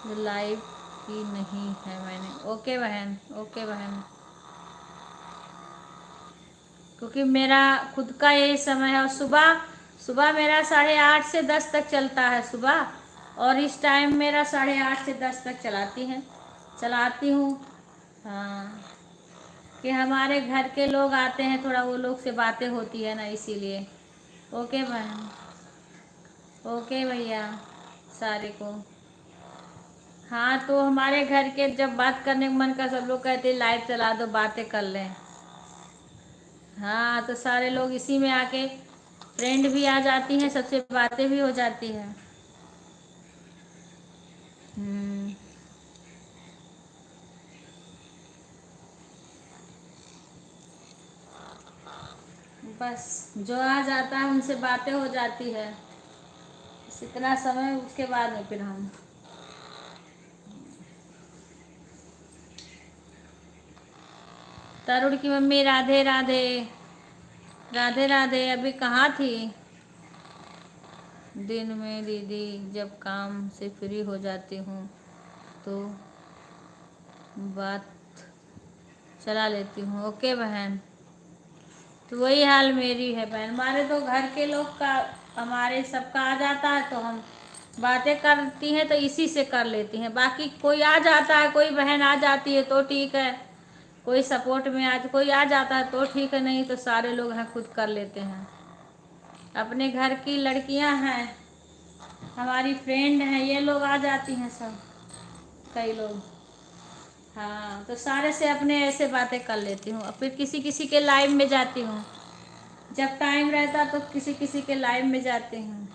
लाइव की नहीं है मैंने। ओके बहन, ओके बहन, क्योंकि मेरा खुद का यही समय है, और सुबह सुबह मेरा 8:30 से 10 तक चलता है सुबह, और इस टाइम मेरा 8:30 से 10 तक चलाती हूँ। हाँ, कि हमारे घर के लोग आते हैं, थोड़ा वो लोग से बातें होती है ना, इसीलिए। ओके बहन, ओके भैया सारे को। हाँ, तो हमारे घर के जब बात करने का मन का, सब लोग कहते हैं लाइव चला दो, बातें कर लें। हाँ, तो सारे लोग इसी में आके फ्रेंड भी आ जाती हैं, सबसे बातें भी हो जाती हैं। हम्म, बस जो आ जाता है उनसे बातें हो जाती है, बस इतना समय, उसके बाद में फिर हम। तरुण की मम्मी राधे राधे, राधे राधे, अभी कहाँ थी? दिन में दीदी जब काम से फ्री हो जाती हूँ तो बात चला लेती हूँ। ओके बहन, तो वही हाल मेरी है बहन, हमारे तो घर के लोग का, हमारे सबका आ जाता है तो हम बातें करती हैं, तो इसी से कर लेती हैं। बाकी कोई आ जाता है, कोई बहन आ जाती है तो ठीक है, कोई सपोर्ट में आज कोई आ जाता है तो ठीक है, नहीं तो सारे लोग हैं खुद कर लेते हैं। अपने घर की लड़कियां हैं, हमारी फ्रेंड हैं, ये लोग आ जाती हैं सब, कई लोग। हाँ, तो सारे से अपने ऐसे बातें कर लेती हूँ, और फिर किसी किसी के लाइव में जाती हूँ, जब टाइम रहता तो किसी किसी के लाइव में जाते हैं।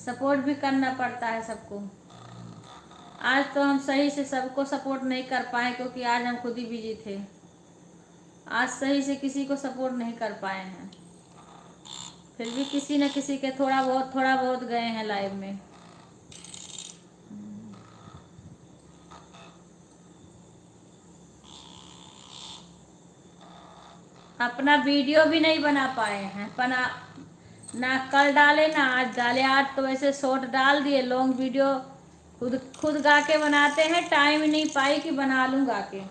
सपोर्ट भी करना पड़ता है सबको। आज तो हम सही से सबको सपोर्ट नहीं कर पाए, क्योंकि आज हम खुद ही बिजी थे। आज सही से किसी को सपोर्ट नहीं कर पाए हैं, फिर भी किसी न किसी के थोड़ा बहुत गए हैं लाइव में। अपना वीडियो भी नहीं बना पाए हैं, ना कल डाले ना आज डाले। आज तो वैसे शॉर्ट डाल दिए, लॉन्ग वीडियो खुद खुद गा के बनाते हैं, टाइम ही नहीं पाई कि बना लूँ गा के।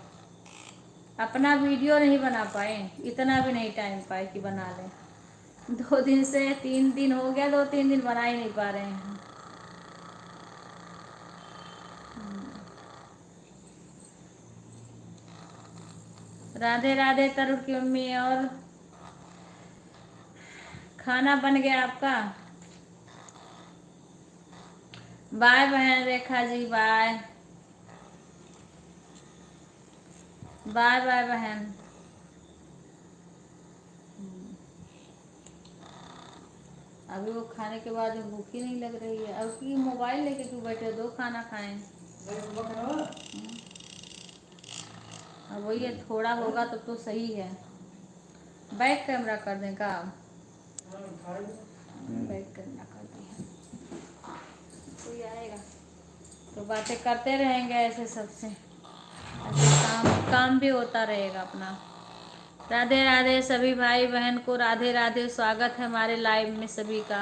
अपना वीडियो नहीं बना पाए, इतना भी नहीं टाइम पाए कि बना लें। 2 दिन से 3 दिन हो गया, 2-3 दिन बना ही नहीं पा रहे हैं। राधे राधे तरुण की मम्मी, और खाना बन गया आपका? बाय बहन Rekha ji, bye bye bye बहन। अभी वो खाने के बाद में भूख ही नहीं लग रही है। अब की मोबाइल लेके क्यों बैठे हो, दो खाना खाएं। अब वही है, थोड़ा होगा तब तो सही है। बैक कैमरा कर दें का? बैक कैमरा कर दें, कोई आएगा तो बातें करते रहेंगे ऐसे सबसे, ऐसे काम भी होता रहेगा अपना। राधे राधे सभी भाई बहन को, राधे राधे। स्वागत है हमारे लाइव में सभी का।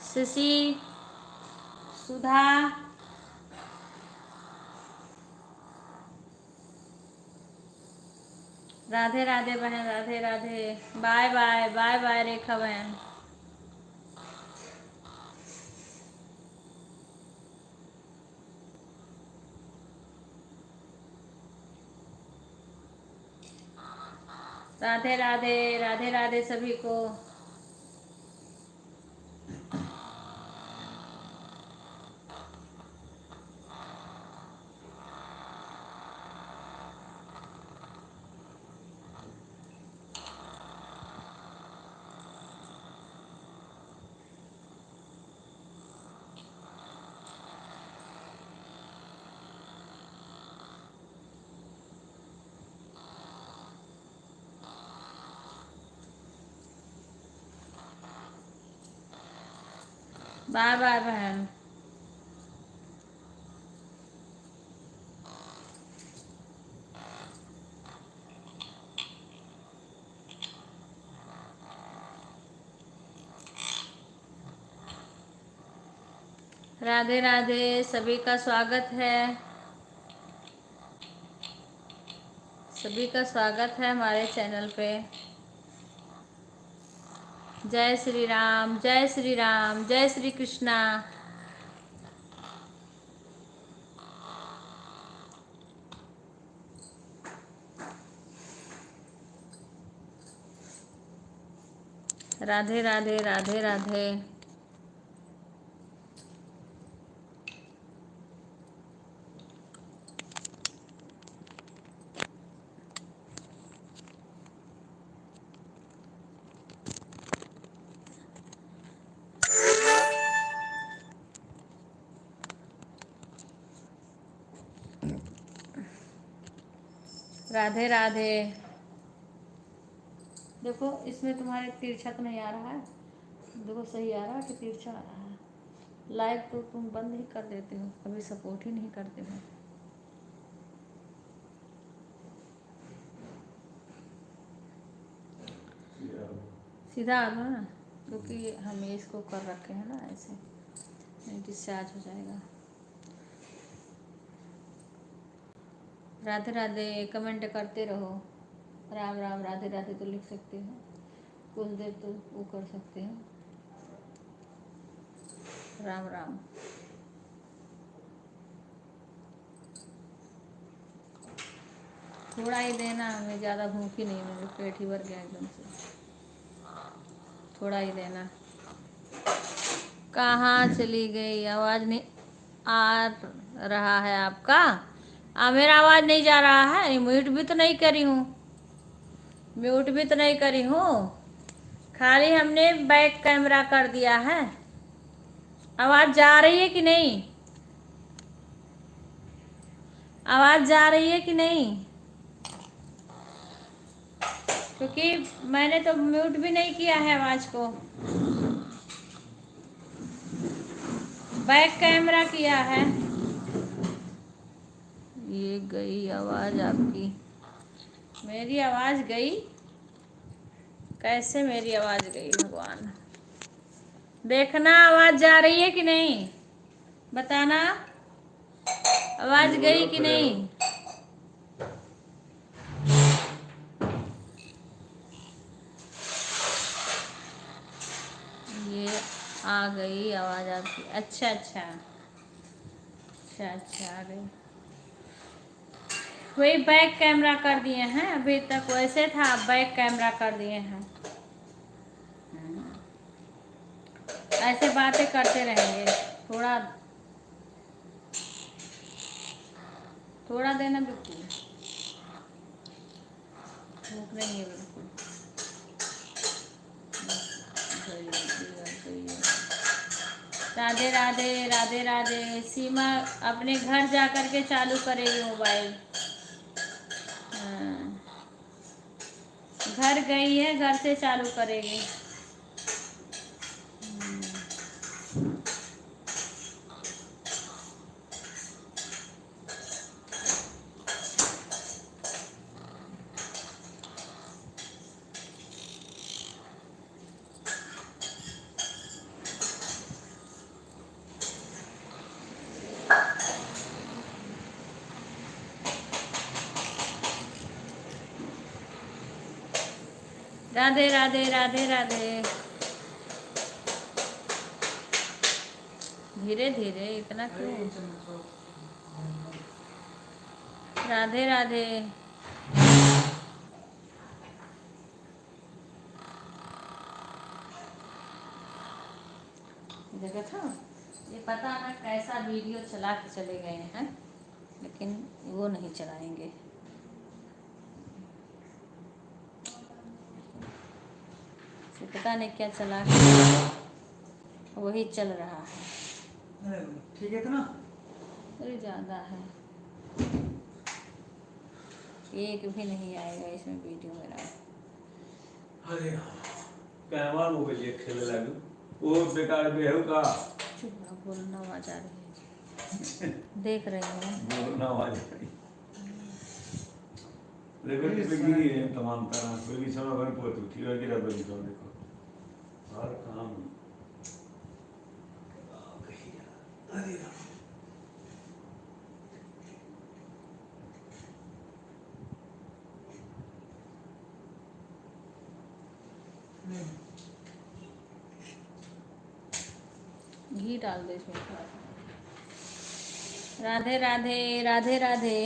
शशि, सुधा, राधे राधे बहन, Radhe Radhe. Bye bye bye bye Rekha बहन। राधे राधे, राधे राधे सभी को। बाय बाय बहन। राधे राधे सभी का स्वागत है, सभी का स्वागत है हमारे चैनल पे। जय श्री राम, जय श्री राम, जय श्री कृष्णा। राधे राधे, राधे राधे। राधे राधे। देखो इसमें तुम्हारे तिरछा तो नहीं आ रहा है, देखो सही आ रहा है कि तिरछा आ रहा है। लाइव तो तुम बंद ही कर देते हो, कभी सपोर्ट ही नहीं करते हो। सीधा आ रहा ना, क्योंकि हम इसको कर रखे हैं ना, ऐसे नहीं डिस्चार्ज हो जाएगा। राधे राधे, कमेंट करते रहो। राम राम, राधे राधे तो लिख सकते हो, कुछ देर तो वो कर सकते हो। राम राम। थोड़ा ही देना हमें, ज़्यादा भूख ही नहीं, मेरे पेट ही भर गया एकदम से। थोड़ा ही देना। कहाँ चली गई, आवाज़ नहीं आ रहा है आपका? मेरा आवाज़ नहीं जा रहा है? म्यूट भी तो नहीं करी हूँ, म्यूट भी तो नहीं करी हूँ, खाली हमने बैक कैमरा कर दिया है। आवाज़ जा रही है कि नहीं? आवाज़ जा रही है कि नहीं? क्योंकि मैंने तो म्यूट भी नहीं किया है आवाज़ को, बैक कैमरा किया है। ये गई आवाज़ आपकी, मेरी आवाज़ गई? कैसे मेरी आवाज़ गई भगवान? देखना आवाज़ जा रही है कि नहीं, बताना आवाज़ गई कि नहीं। ये आ गई आवाज़ आपकी, अच्छा अच्छा अच्छा अच्छा, आ गई। वही बैक कैमरा कर दिए हैं, अभी तक वैसे था, बैक कैमरा कर दिए हैं। ऐसे बातें करते रहेंगे। थोड़ा थोड़ा देना बिल्कुल, भूख नहीं है बिल्कुल। राधे राधे राधे राधे। सीमा अपने घर जा कर के चालू करेगी मोबाइल। हाँ, घर गई है, घर से चालू करेगी। राधे राधे राधे राधे। धीरे धीरे, इतना क्यों? राधे राधे। देखा था, ये पता ना कैसा वीडियो चला के चले गए हैं, लेकिन वो नहीं चलाएंगे। पता नहीं क्या चला के, वही चल रहा है। ठीक है तो ना, अरे ज़्यादा है, एक भी नहीं आएगा इसमें वीडियो मेरा। अरे कैमरा मोबाइल ये खेले लागू वो बेकार बेहू का चुप रहो, बोलना आवाज आ रही है। देख रही हूँ। बोलना आवाज आई लेकिन बिगड़ी है तमाम तरह कोई भी समय पर पहुंच उठी है गिरा बड़ी तो देखो हर काम अरे घी डाल दे इसमें थोड़ा सा। राधे राधे राधे राधे।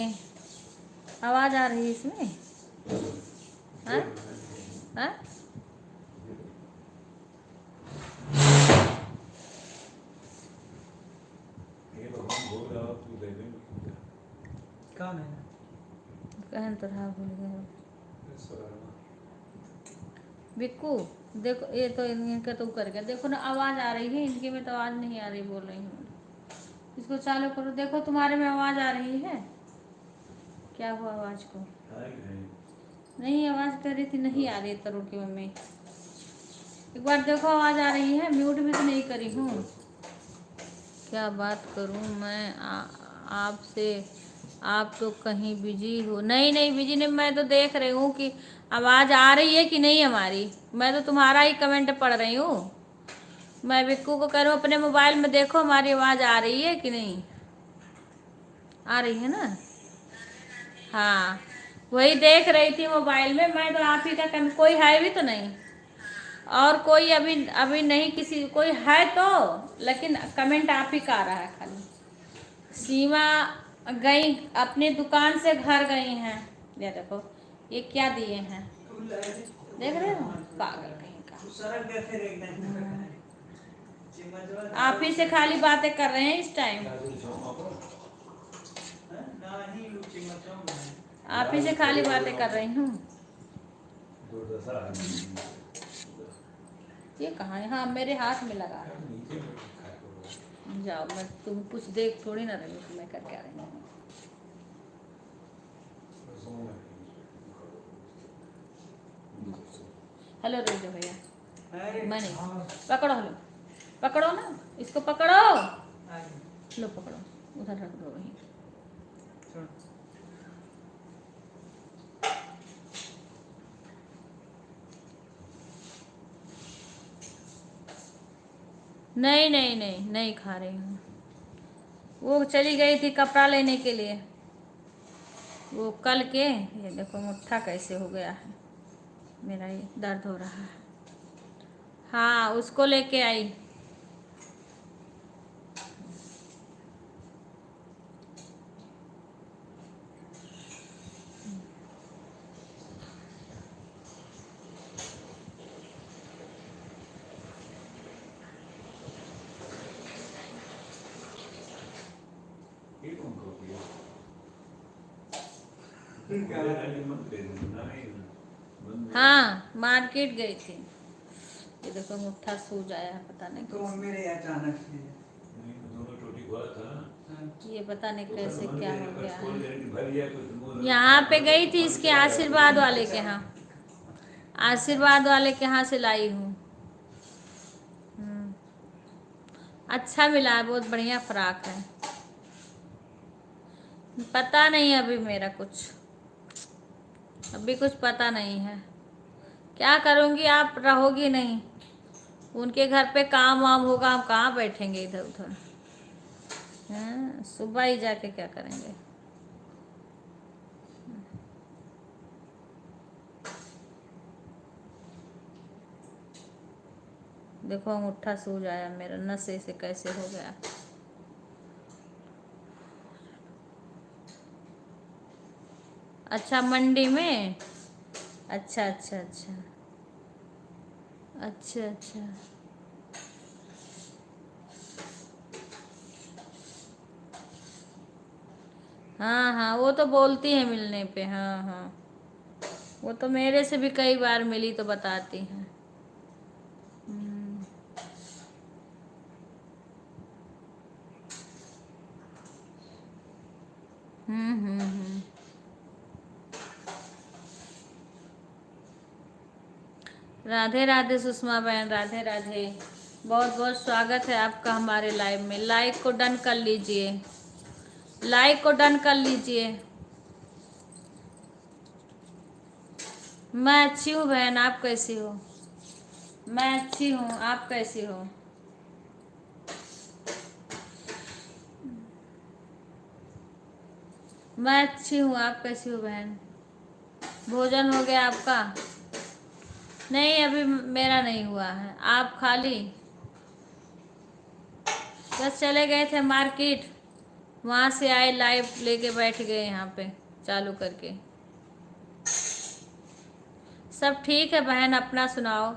आवाज आ रही है इसमें? हाँ हाँ, ये तो हम बोल रहा तू दे दे कौन है? कहन तो रहा, भूल गए। बिक्कू देखो, ये तो इनका तो कर गया। देखो ना आवाज आ रही है, इनके में तो आवाज नहीं आ रही। बोल रही हूँ, इसको चालू करो। देखो तुम्हारे में आवाज आ रही है। क्या हुआ आवाज को? नहीं, आवाज कर रही थी, नहीं आ रही है तरुण की मम्मी। एक बार देखो आवाज आ रही है। म्यूट भी तो नहीं करी हूँ। क्या बात करूँ मैं आपसे? आप तो कहीं बिजी हो? नहीं नहीं बिजी नहीं, मैं तो देख रही हूँ कि आवाज आ रही है कि नहीं हमारी। मैं तो तुम्हारा ही कमेंट पढ़ रही हूँ। मैं बिक्कू को कह रही हूँ अपने मोबाइल में देखो हमारी आवाज आ रही है कि नहीं। आ रही है ना? हाँ, वही देख रही थी मोबाइल में। मैं तो आप ही का कोई है भी तो नहीं, और कोई अभी अभी नहीं, किसी कोई है तो, लेकिन कमेंट आप ही का आ रहा है खाली। सीमा गई अपनी दुकान से, घर गई हैं। ये देखो ये क्या दिए हैं, देख रहे हो? पागल कहीं का। आप ही से खाली बातें कर रहे हैं इस टाइम। आप ही से खाली बातें कर रही हूँ। ये कहाँ है? हाँ, मेरे हाथ में लगा है। जाओ, मैं तुम कुछ देख थोड़ी ना रही हूँ, मैं करके आ रही हूँ। हेलो रेजो भैया, मैं नहीं। पकड़ो, हेलो पकड़ो ना, इसको पकड़ो। लो पकड़ो, उधर रख दो वहीं। नहीं नहीं नहीं नहीं खा रही हूँ। वो चली गई थी कपड़ा लेने के लिए, वो कल के। ये देखो मुट्ठा कैसे हो गया है मेरा, ये दर्द हो रहा है। हाँ, उसको लेके आई। मत भेज देना नहीं बंद हाँ मार्केट गई थी। ये देखो अंगूठा सूज आया है, पता नहीं तो कैसे। मेरे अचानक से नहीं तो दोनों टोटी हुआ था हाँ, ये पता नहीं तो कैसे बंद क्या करके हो कट गया खोल है। देने की भर गया कुछ बोल यहाँ पे गई थी इसके आशीर्वाद वाले के यहाँ, आशीर्वाद वाले के यहाँ से लाई हूँ। अच्छा मिला है, बहुत बढ़िया फ्रॉक है। पता नहीं अभी मेरा कुछ, अभी कुछ पता नहीं है। क्या करूँगी, आप रहोगी नहीं, उनके घर पे काम वाम होगा, हम कहाँ बैठेंगे इधर उधर। हाँ सुबह ही जाके क्या करेंगे। देखो अंगूठा सूज आया मेरा, नशे से कैसे हो गया। अच्छा मंडी में, अच्छा अच्छा अच्छा अच्छा अच्छा। हाँ हाँ वो तो बोलती है मिलने पे, हाँ हाँ वो तो मेरे से भी कई बार मिली तो बताती हैं। हम्म हम्म। राधे राधे सुषमा बहन, राधे राधे। बहुत बहुत स्वागत है आपका हमारे लाइव में। लाइक को डन कर लीजिए, लाइक को डन कर लीजिए। मैं अच्छी हूँ बहन, आप कैसी हो? मैं अच्छी हूँ, आप कैसी हो? मैं अच्छी हूँ, आप कैसी हो बहन? भोजन हो गया आपका? नहीं अभी मेरा नहीं हुआ है। आप खा ली? बस चले गए थे मार्केट, वहाँ से आए लाइव लेके बैठ गए यहाँ पे चालू करके। सब ठीक है बहन, अपना सुनाओ,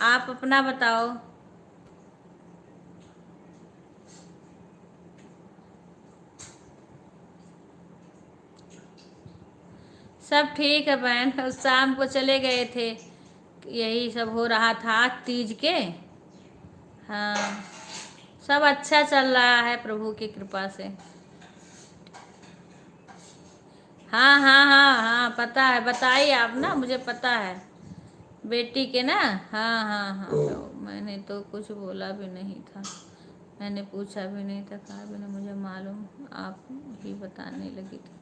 आप अपना बताओ। सब ठीक है बहन, शाम को चले गए थे, यही सब हो रहा था तीज के। हाँ सब अच्छा चल रहा है प्रभु की कृपा से। हाँ हाँ हाँ हाँ पता है, बताइए आप ना, मुझे पता है बेटी के ना। हाँ हाँ हाँ तो मैंने तो कुछ बोला भी नहीं था, मैंने पूछा भी नहीं था, कहा भी नहीं, मुझे मालूम, आप ही बताने लगी थी।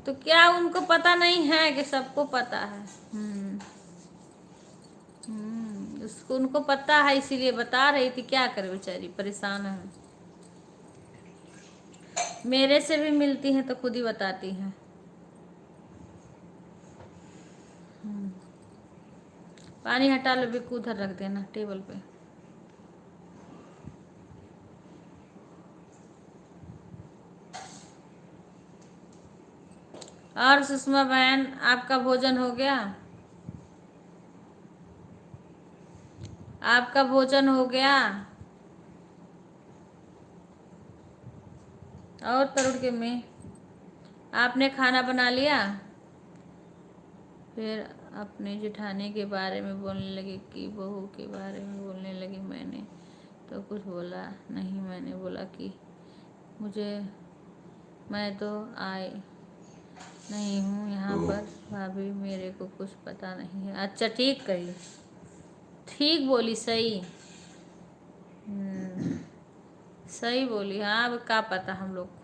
तो क्या उनको पता नहीं है कि सबको पता है। उसको उनको पता है इसीलिए बता रही थी, क्या करे बेचारी, परेशान है। मेरे से भी मिलती हैं तो खुद ही बताती हैं। पानी हटा लो, बिक्कू उधर रख देना टेबल पे। और सुषमा बहन आपका भोजन हो गया? आपका भोजन हो गया? और तरुण के में आपने खाना बना लिया? फिर अपने जेठानी के बारे में बोलने लगी कि बहू के बारे में बोलने लगी। मैंने तो कुछ बोला नहीं, मैंने बोला कि मुझे, मैं तो आई नहीं हूँ यहाँ पर भाभी, मेरे को कुछ पता नहीं है। अच्छा ठीक कही, ठीक बोली, सही। सही बोली, हाँ अब क्या पता हम लोग को।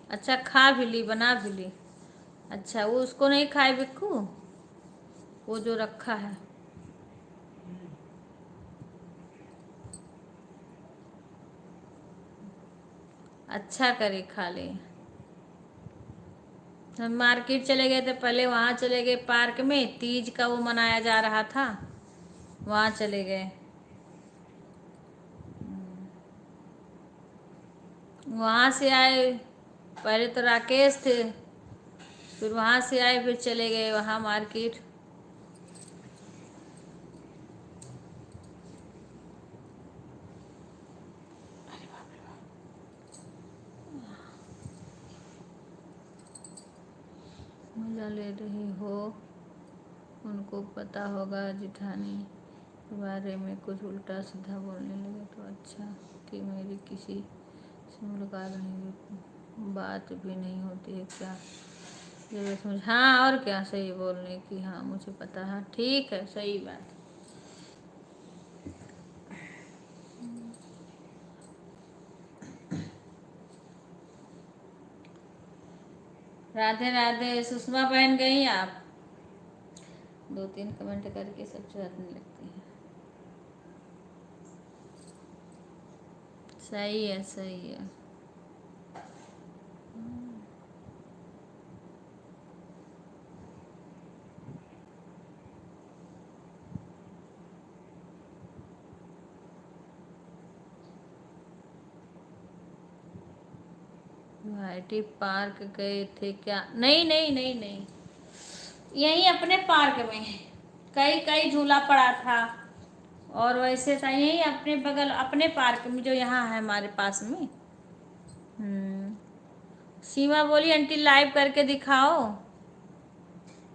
अच्छा खा भी ली, बना भी ली? अच्छा वो उसको नहीं खाए बिक्कू, वो जो रखा है? अच्छा करे खा ले। हम मार्केट चले गए थे पहले, वहाँ चले गए पार्क में, तीज का वो मनाया जा रहा था, वहाँ चले गए। वहाँ से आए, पहले तो राकेश थे, फिर वहाँ से आए, फिर चले गए वहाँ मार्केट। मजा ले रही हो, उनको पता होगा जिठानी के बारे में कुछ उल्टा सीधा बोलने लगे तो अच्छा कि मेरी किसी से मुलाकात नहीं हुई, बात भी नहीं होती है क्या जरूरत मुझे। हाँ और क्या, सही बोलने की, हाँ मुझे पता है, ठीक है, सही बात। राधे राधे। सुषमा बहन गई आप? 2-3 कमेंट करके सब चढ़ने लगती हैं। सही है, सही है। वाईटी पार्क गए थे क्या? नहीं नहीं नहीं नहीं, यहीं अपने पार्क में कई कई झूला पड़ा था, और वैसे था यहीं अपने बगल अपने पार्क में जो यहाँ है हमारे पास में। सीमा बोली आंटी लाइव करके दिखाओ,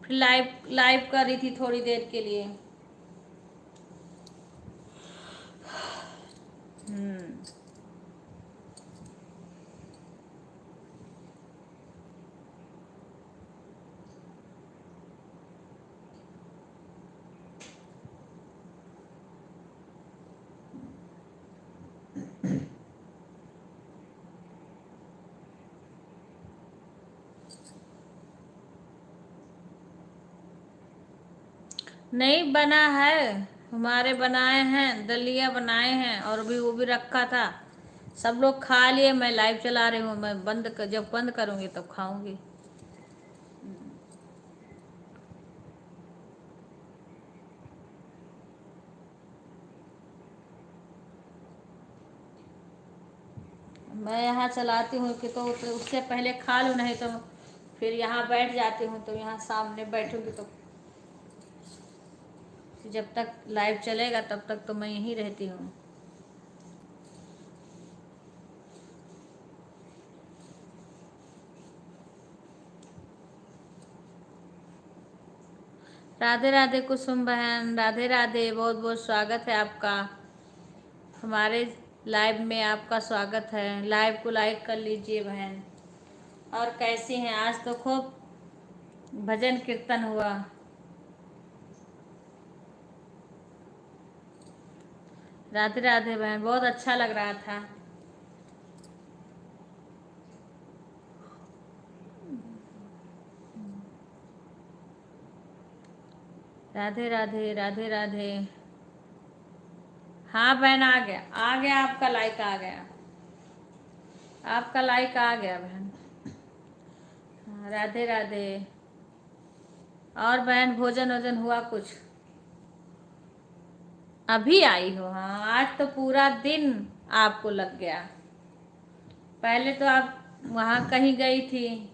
फिर लाइव लाइव कर रही थी थोड़ी देर के लिए। नहीं बना है, हमारे बनाए हैं, दलिया बनाए हैं, और भी वो भी रखा था, सब लोग खा लिए। मैं लाइव चला रही हूँ, मैं जब बंद करूँगी तब खाऊंगी। मैं यहाँ चलाती हूँ कि तो उससे पहले खा लूँ, नहीं तो फिर यहाँ बैठ जाती हूँ, तो यहाँ सामने बैठूँगी तो जब तक लाइव चलेगा तब तक तो मैं यहीं रहती हूँ। राधे राधे कुसुम बहन, राधे राधे, बहुत बहुत स्वागत है आपका हमारे लाइव में, आपका स्वागत है। लाइव को लाइक कर लीजिए बहन। और कैसी हैं? आज तो खूब भजन कीर्तन हुआ। राधे राधे बहन, बहुत अच्छा लग रहा था। राधे राधे, राधे राधे। हाँ बहन, आ गया, आ गया, आपका लाइक आ गया, आपका लाइक आ गया बहन। हाँ, राधे राधे। और बहन भोजन वोजन हुआ कुछ? अभी आई हो? हाँ, आज तो पूरा दिन आपको लग गया। पहले तो आप वहाँ कहीं गई थी,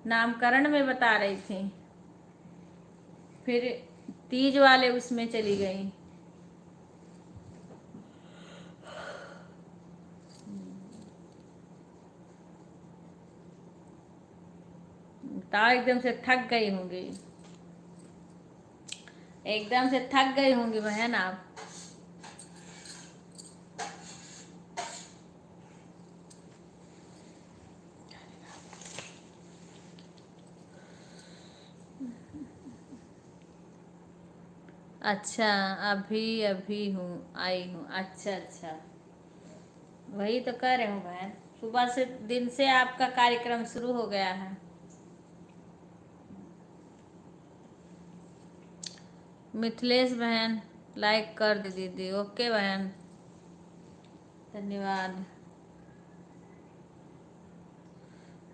नामकरण में बता रही थी, फिर तीज वाले उसमें चली गई। तो एकदम से थक गई होंगी, एकदम से थक गई होंगी बहन आप। अच्छा, अभी अभी हूँ आई हूँ, अच्छा अच्छा, वही तो कह रहे हूँ बहन, सुबह से दिन से आपका कार्यक्रम शुरू हो गया है। मिथिलेश बहन लाइक कर दी दीदी, ओके बहन, धन्यवाद।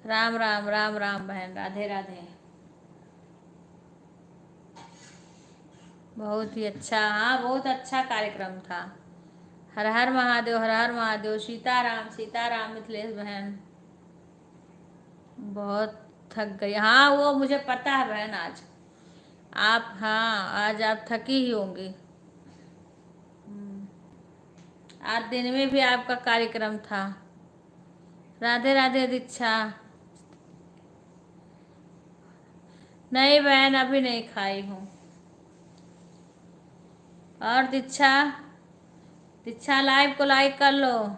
राम राम, राम राम बहन, राधे राधे। बहुत ही अच्छा, हाँ बहुत अच्छा कार्यक्रम था। हर हर महादेव, हर हर महादेव। सीताराम सीताराम। मिथिलेश बहन बहुत थक गई। हाँ वो मुझे पता है बहन। आज आप, हाँ आज आप थकी ही होंगी। आज दिन में भी आपका कार्यक्रम था। राधे राधे दीक्षा। नहीं बहन अभी नहीं खाई हूँ। और दीक्षा, दीक्षा लाइव को लाइक कर लो,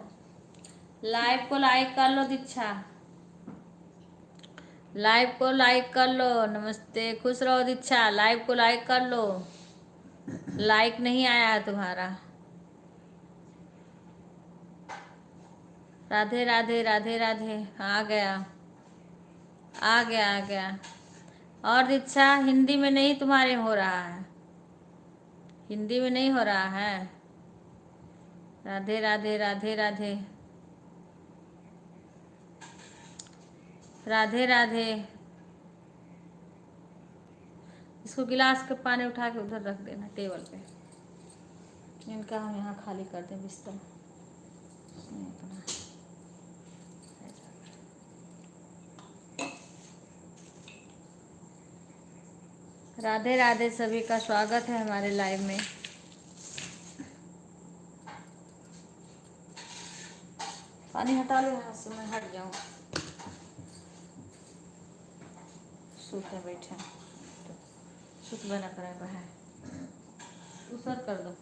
लाइव को लाइक कर लो दीक्षा, लाइव को लाइक कर लो। नमस्ते, खुश रहो दीक्षा। लाइव को लाइक कर लो, लाइक नहीं आया है तुम्हारा। राधे राधे राधे राधे। आ गया आ गया आ गया। और दीक्षा हिंदी में नहीं तुम्हारे हो रहा है, हिंदी में नहीं हो रहा है। राधे राधे राधे राधे राधे राधे। इसको गिलास के पानी उठा के उधर रख देना टेबल पे। इनका हम यहाँ खाली कर दें बिस्तर। राधे राधे, सभी का स्वागत है हमारे लाइव में। पानी हटा लो यहाँ से, मैं हट जाऊँ। सूते बैठे तो सूत बना कर है, उसर कर दो।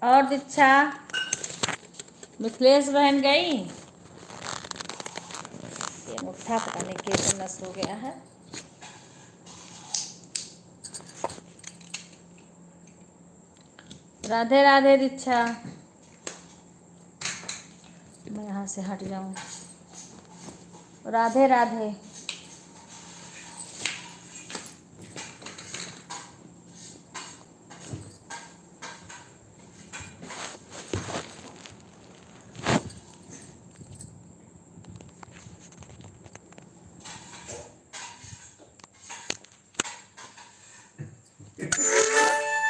और दीक्षा, मिथिलेश बहन गई। ये मुट्ठा पता नहीं कैसे नस हो गया है। राधे राधे दीक्षा। मैं यहाँ से हट जाऊँ। राधे राधे।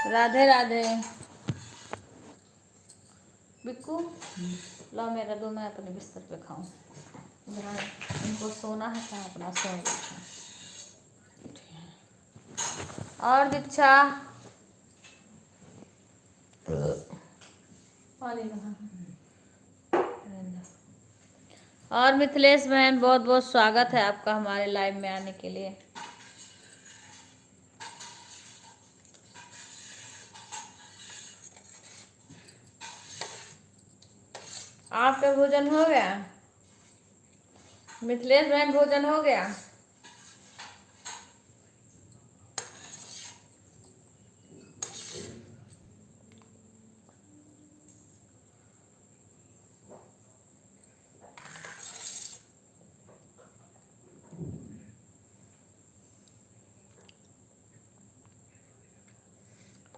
राधे राधे। बिक्कू लो मेरा दो, मैं अपने बिस्तर पे खाऊं। इनको सोना है क्या, अपना सो बैठा। और दीक्षा पानी नहा। और मिथिलेश बहन बहुत बहुत स्वागत है आपका हमारे लाइव में आने के लिए। आपका भोजन हो गया? मिथिलेश बहन भोजन हो गया?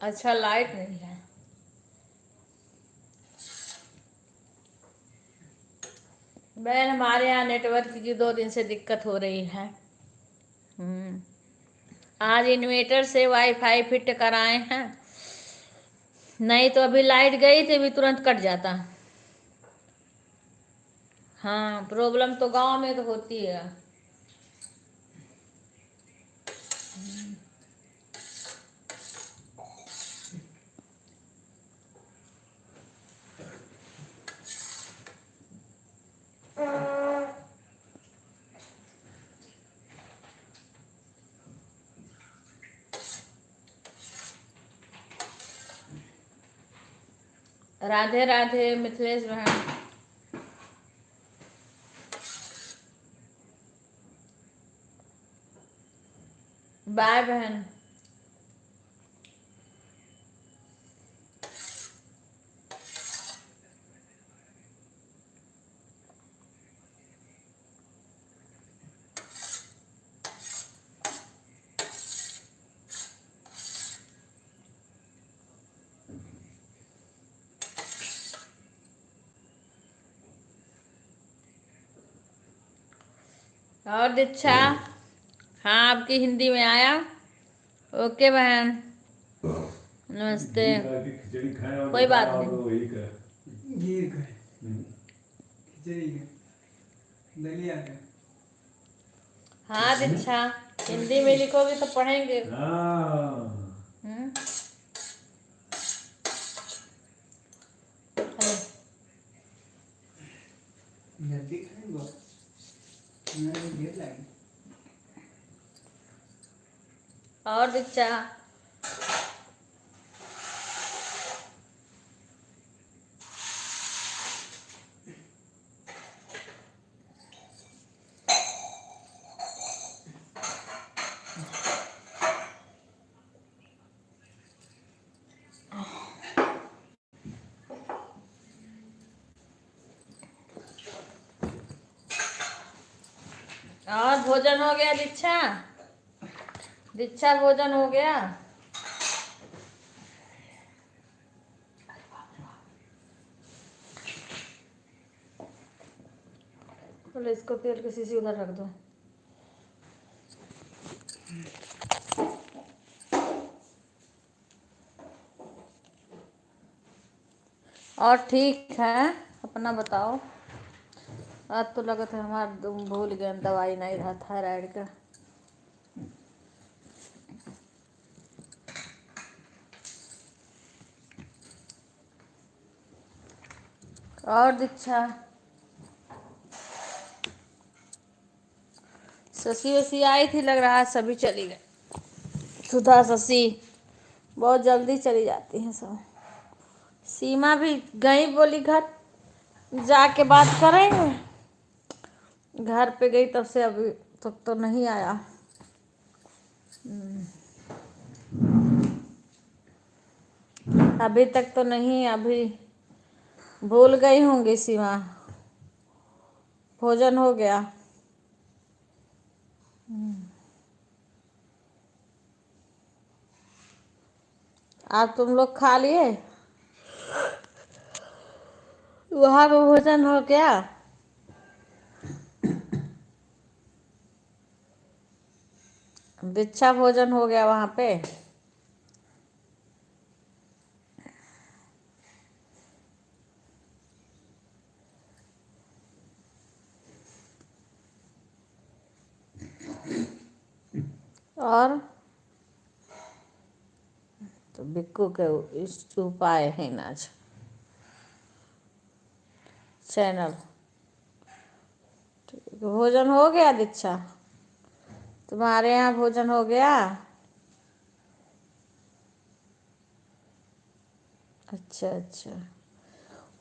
अच्छा लाइट नहीं है। बहन हमारे यहाँ नेटवर्क की 2 दिन से दिक्कत हो रही है। आज इन्वेटर से वाईफाई फिट कराए हैं, नहीं तो अभी लाइट गई थी अभी तुरंत कट जाता। हाँ प्रॉब्लम तो गांव में तो होती है। राधे राधे मिथिलेश बहन। बाय बहन। और दीक्षा, हाँ आपकी हिंदी में आया। ओके बहन। नमस्ते। खिचड़ी खाए और कोई बात बताया नहीं। तो वही कर। घी का खिचड़ी का दलिया का। हाँ दीक्षा, हिंदी में लिखोगे तो पढ़ेंगे। हाँ हम्म। अरे, जल्दी खाएंगे बहुत हमारे देर लगी। और दीक्षा, और भोजन हो गया दीक्षा? दीक्षा भोजन हो गया? चलो इसको तेल की शीशी उधर रख दो। और ठीक है, अपना बताओ। आज तो लगा था हमारा तुम भूल गए, दवाई नहीं था थायराइड का। और दीक्षा, शशि वशी आई थी लग रहा है, सभी चली गए। सुधा शशि बहुत जल्दी चली जाती हैं सब। सीमा भी गई, बोली घर जाके बात करेंगे। घर पे गई तब से अभी तक तो नहीं आया। अभी तक तो नहीं, अभी भूल गई होंगी सीमा। भोजन हो गया? आप तुम लोग खा लिए? वहाँ पे भोजन हो गया? दीक्षा भोजन हो गया वहाँ पे? और तो बिक्कू के इस उपाय है नाच चैनल। भोजन हो गया दीक्षा? तुम्हारे यहाँ भोजन हो गया? अच्छा अच्छा।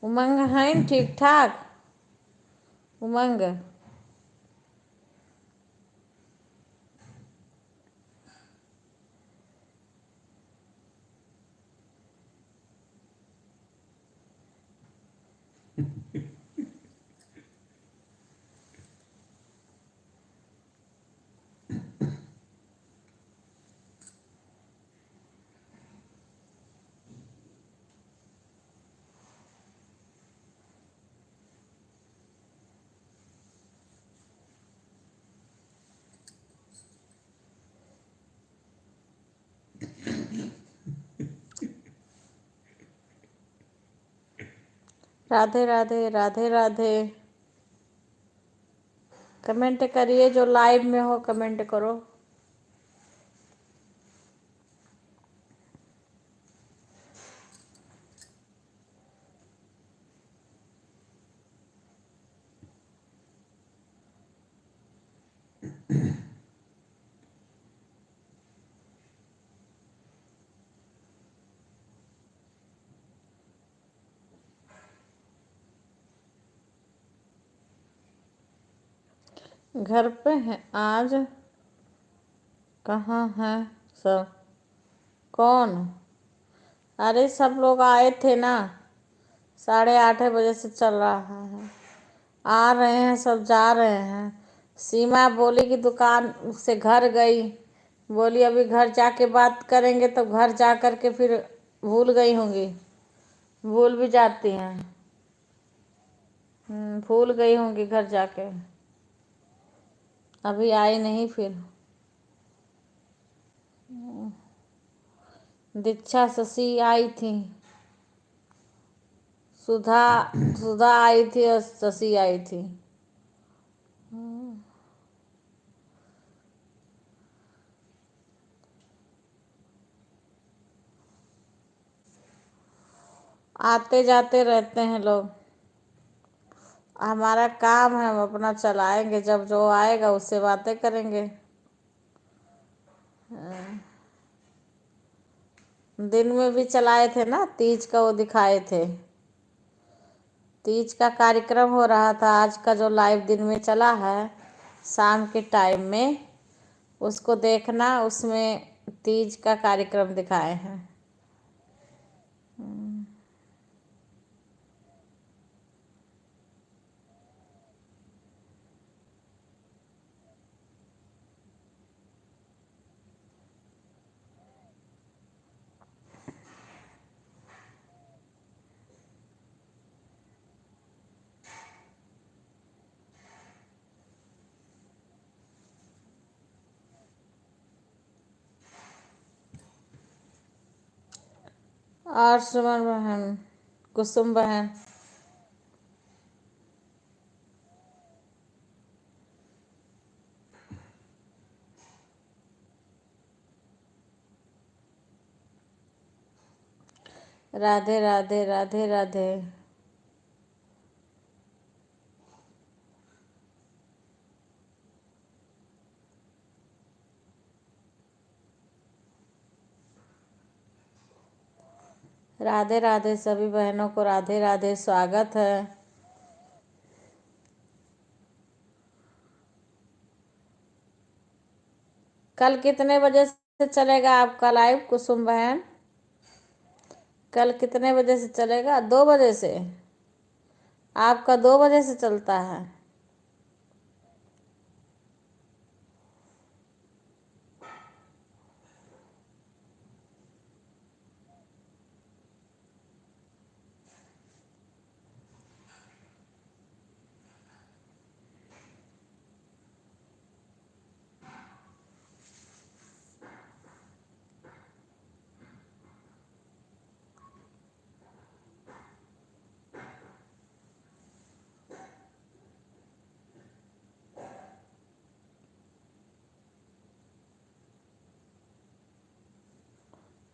उमंग है ठीक ठाक? उमंग राधे राधे राधे राधे। कमेंट करिए, जो लाइव में हो कमेंट करो। घर पे हैं आज? कहाँ हैं सब? कौन? अरे सब लोग आए थे ना, 8:30 बजे से चल रहा है। आ रहे हैं सब, जा रहे हैं। सीमा बोली कि दुकान से घर गई, बोली अभी घर जाके बात करेंगे, तो घर जा कर के फिर भूल गई होंगी। भूल भी जाती हैं। भूल गई होंगी घर जाके, अभी आई नहीं फिर। दीक्षा शशि आई थी, सुधा सुधा आई थी और शशि आई थी। आते जाते रहते हैं लोग, हमारा काम है, हम अपना चलाएंगे, जब जो आएगा उससे बातें करेंगे। दिन में भी चलाए थे ना, तीज का वो दिखाए थे, तीज का कार्यक्रम हो रहा था। आज का जो लाइव दिन में चला है शाम के टाइम में, उसको देखना, उसमें तीज का कार्यक्रम दिखाए हैं। और सुमन बहन, कुसुम बहन, राधे राधे राधे राधे। राधे राधे सभी बहनों को, राधे राधे, स्वागत है। कल कितने बजे से चलेगा आपका लाइव कुसुम बहन? कल कितने बजे से चलेगा? 2 बजे से? आपका 2 बजे से चलता है?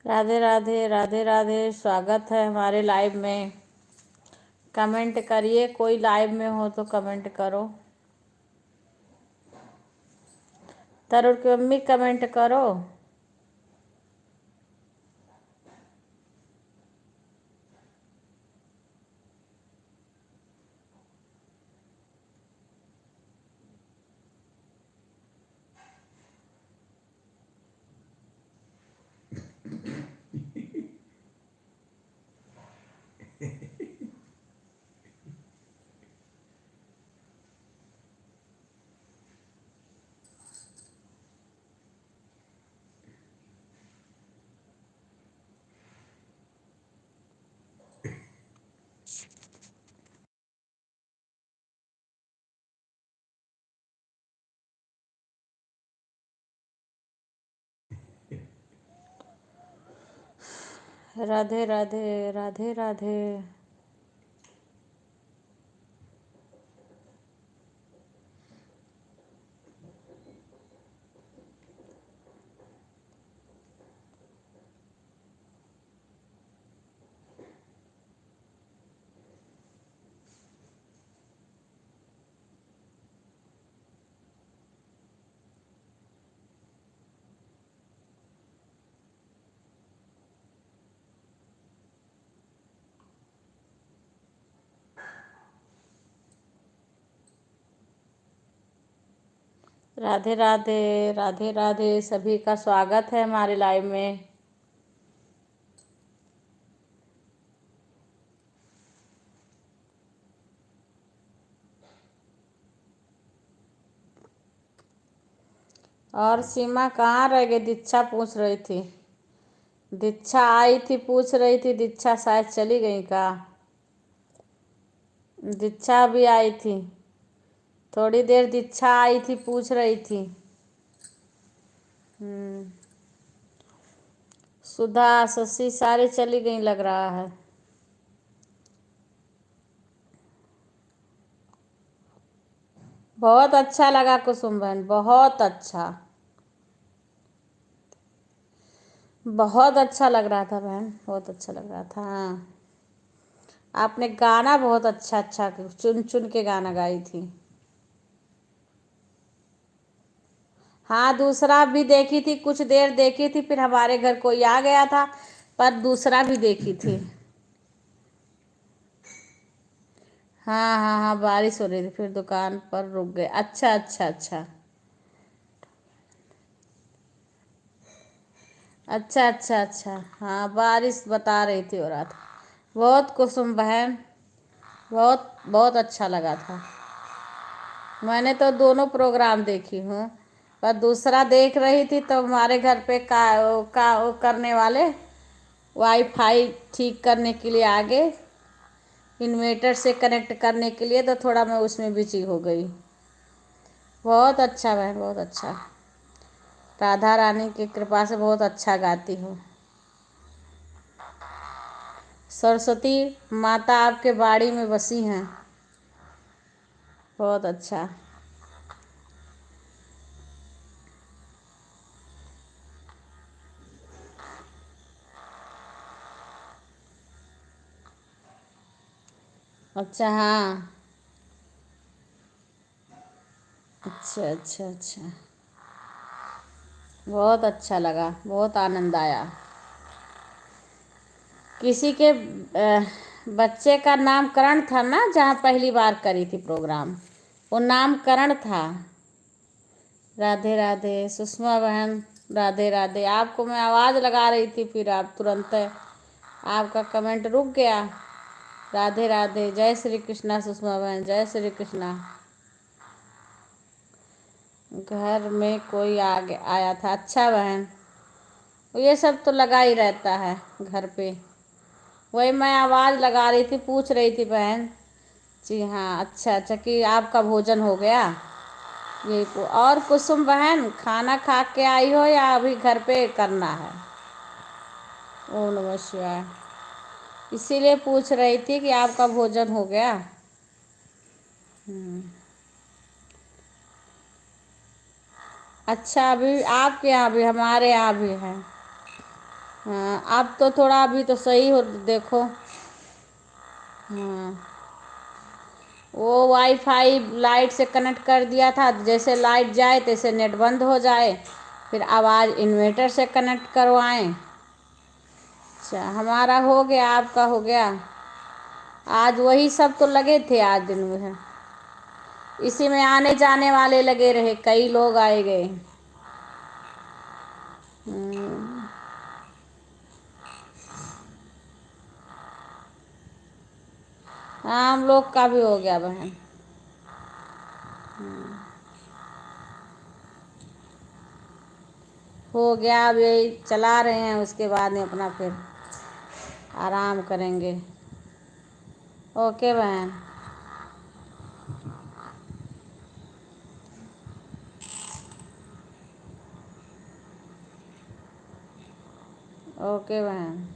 राधे राधे राधे राधे, स्वागत है हमारे लाइव में। कमेंट करिए, कोई लाइव में हो तो कमेंट करो। तरुण की मम्मी कमेंट करो। राधे राधे राधे राधे। राधे राधे राधे राधे, सभी का स्वागत है हमारे लाइव में। और सीमा कहाँ रह गई? दीक्षा पूछ रही थी, दीक्षा आई थी, पूछ रही थी। दीक्षा शायद चली गई का? दीक्षा भी आई थी, थोड़ी देर दीक्षा आई थी, पूछ रही थी। सुधा शशि सारी चली गई लग रहा है। बहुत अच्छा लगा कुसुम बहन, बहुत अच्छा, बहुत अच्छा लग रहा था बहन, बहुत अच्छा लग रहा था। हाँ, आपने गाना बहुत अच्छा अच्छा चुन चुन के गाना गाई थी। हाँ, दूसरा भी देखी थी, कुछ देर देखी थी, फिर हमारे घर कोई आ गया था, पर दूसरा भी देखी थी। हाँ हाँ हाँ, बारिश हो रही थी, फिर दुकान पर रुक गए। अच्छा अच्छा अच्छा अच्छा अच्छा अच्छा। हाँ, बारिश बता रही थी हो रहा था। बहुत कुसुम बहन, बहुत बहुत अच्छा लगा था। मैंने तो दोनों प्रोग्राम देखी हूँ, पर दूसरा देख रही थी तो हमारे घर पे वो करने वाले वाईफाई ठीक करने के लिए आ गए, इन्वेटर से कनेक्ट करने के लिए, तो थोड़ा मैं उसमें बिजी हो गई। बहुत अच्छा बहन, बहुत अच्छा। राधा रानी की कृपा से बहुत अच्छा गाती हूँ। सरस्वती माता आपके बाड़ी में बसी हैं। बहुत अच्छा। अच्छा हाँ, अच्छा अच्छा अच्छा, बहुत अच्छा लगा, बहुत आनंद आया। किसी के बच्चे का नामकरण था ना, जहाँ पहली बार करी थी प्रोग्राम, वो नामकरण था। राधे राधे सुषमा बहन, राधे राधे। आपको मैं आवाज़ लगा रही थी, फिर आप तुरंत आपका कमेंट रुक गया। राधे राधे, जय श्री कृष्णा सुषमा बहन, जय श्री कृष्णा। घर में कोई आया था। अच्छा बहन, ये सब तो लगा ही रहता है घर पे। वही मैं आवाज़ लगा रही थी, पूछ रही थी बहन। जी हाँ, अच्छा अच्छा, कि आपका भोजन हो गया। और कुसुम बहन, खाना खा के आई हो या अभी घर पे करना है? ओम नमः शिवाय। इसीलिए पूछ रही थी कि आपका भोजन हो गया। अच्छा, अभी आपके यहाँ भी, हमारे यहाँ भी है। हाँ, अब तो थोड़ा अभी तो सही हो, देखो। हाँ, वो वाईफाई लाइट से कनेक्ट कर दिया था, जैसे लाइट जाए तैसे नेट बंद हो जाए, फिर आवाज़ इन्वेटर से कनेक्ट करवाएं। अच्छा, हमारा हो गया, आपका हो गया। आज वही सब तो लगे थे आज दिन में, इसी में आने जाने वाले लगे रहे, कई लोग आए गए। हाँ, हम लोग का भी हो गया बहन। हो गया, अब यही चला रहे हैं, उसके बाद में अपना फिर आराम करेंगे। ओके बहन। ओके बहन।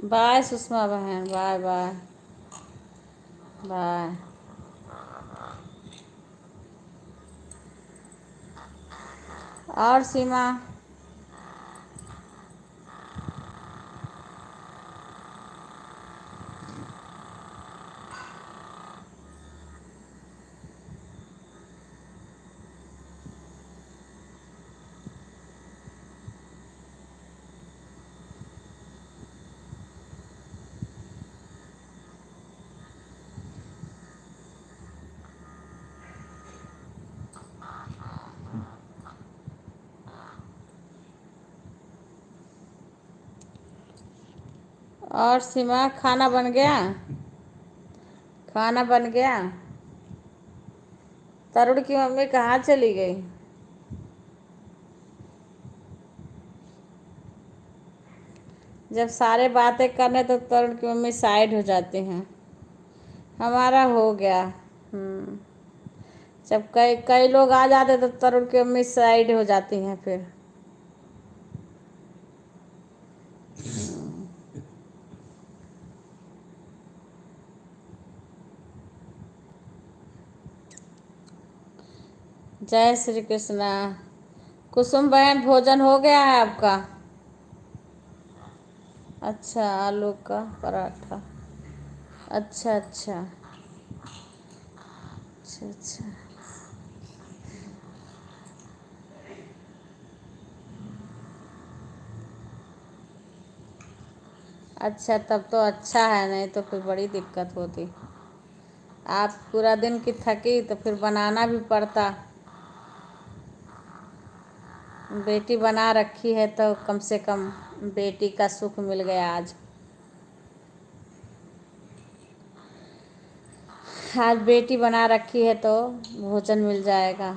बाय सुषमा बहन, बाय बाय बाय। और सीमा, और सीमा, खाना बन गया? खाना बन गया? तरुण की मम्मी कहाँ चली गई? जब सारे बातें करने तो तरुण की मम्मी साइड हो जाती हैं। हमारा हो गया। जब कई कई लोग आ जाते तो तरुण की मम्मी साइड हो जाती हैं फिर। जय श्री कृष्णा। कुसुम बहन, भोजन हो गया है आपका? अच्छा, आलू का पराठा। अच्छा अच्छा अच्छा अच्छा। अच्छा, तब तो अच्छा है, नहीं तो फिर बड़ी दिक्कत होती। आप पूरा दिन की थकी तो फिर बनाना भी पड़ता। बेटी बना रखी है तो कम से कम बेटी का सुख मिल गया आज। आज बेटी बना रखी है तो भोजन मिल जाएगा।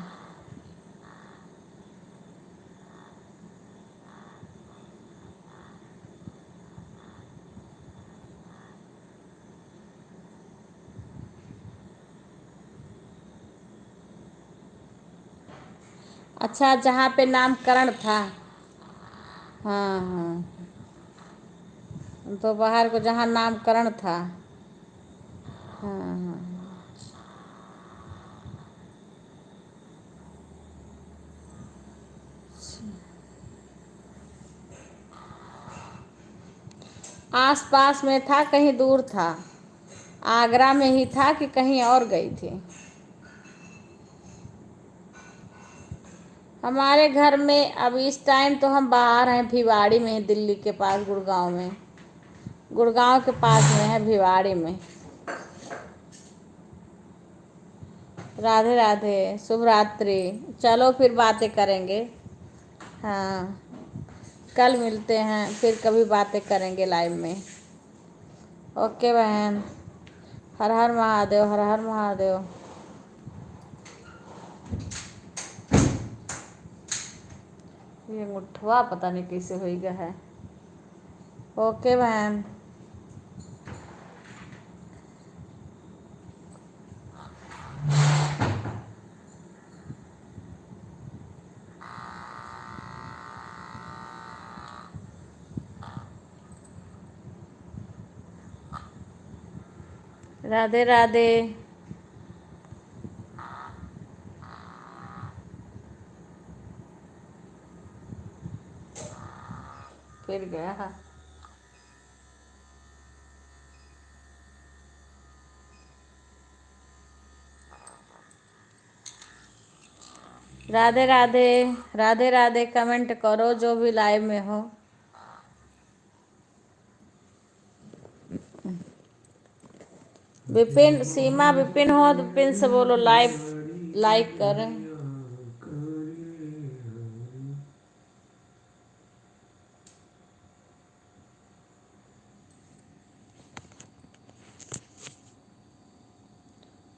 अच्छा, जहाँ पे नामकरण था। हाँ हाँ, तो बाहर को जहाँ नामकरण था। हाँ हाँ। आस पास में था, कहीं दूर था? आगरा में ही था कि कहीं और गई थी? हमारे घर में अब इस टाइम तो हम बाहर हैं, भिवाड़ी में, दिल्ली के पास, गुड़गांव में। गुड़गांव के पास में है, भिवाड़ी में। राधे राधे, शुभ रात्रि। चलो फिर बातें करेंगे। हाँ, कल मिलते हैं, फिर कभी बातें करेंगे लाइव में। ओके बहन। हर हर महादेव, हर हर महादेव। ये मुठवा पता नहीं कैसे हो गया है। ओके बहन। राधे राधे। फिर गया। राधे राधे। राधे राधे, कमेंट करो जो भी लाइव में हो। विपिन, सीमा विपिन हो तो विपिन से बोलो लाइव लाइक करें।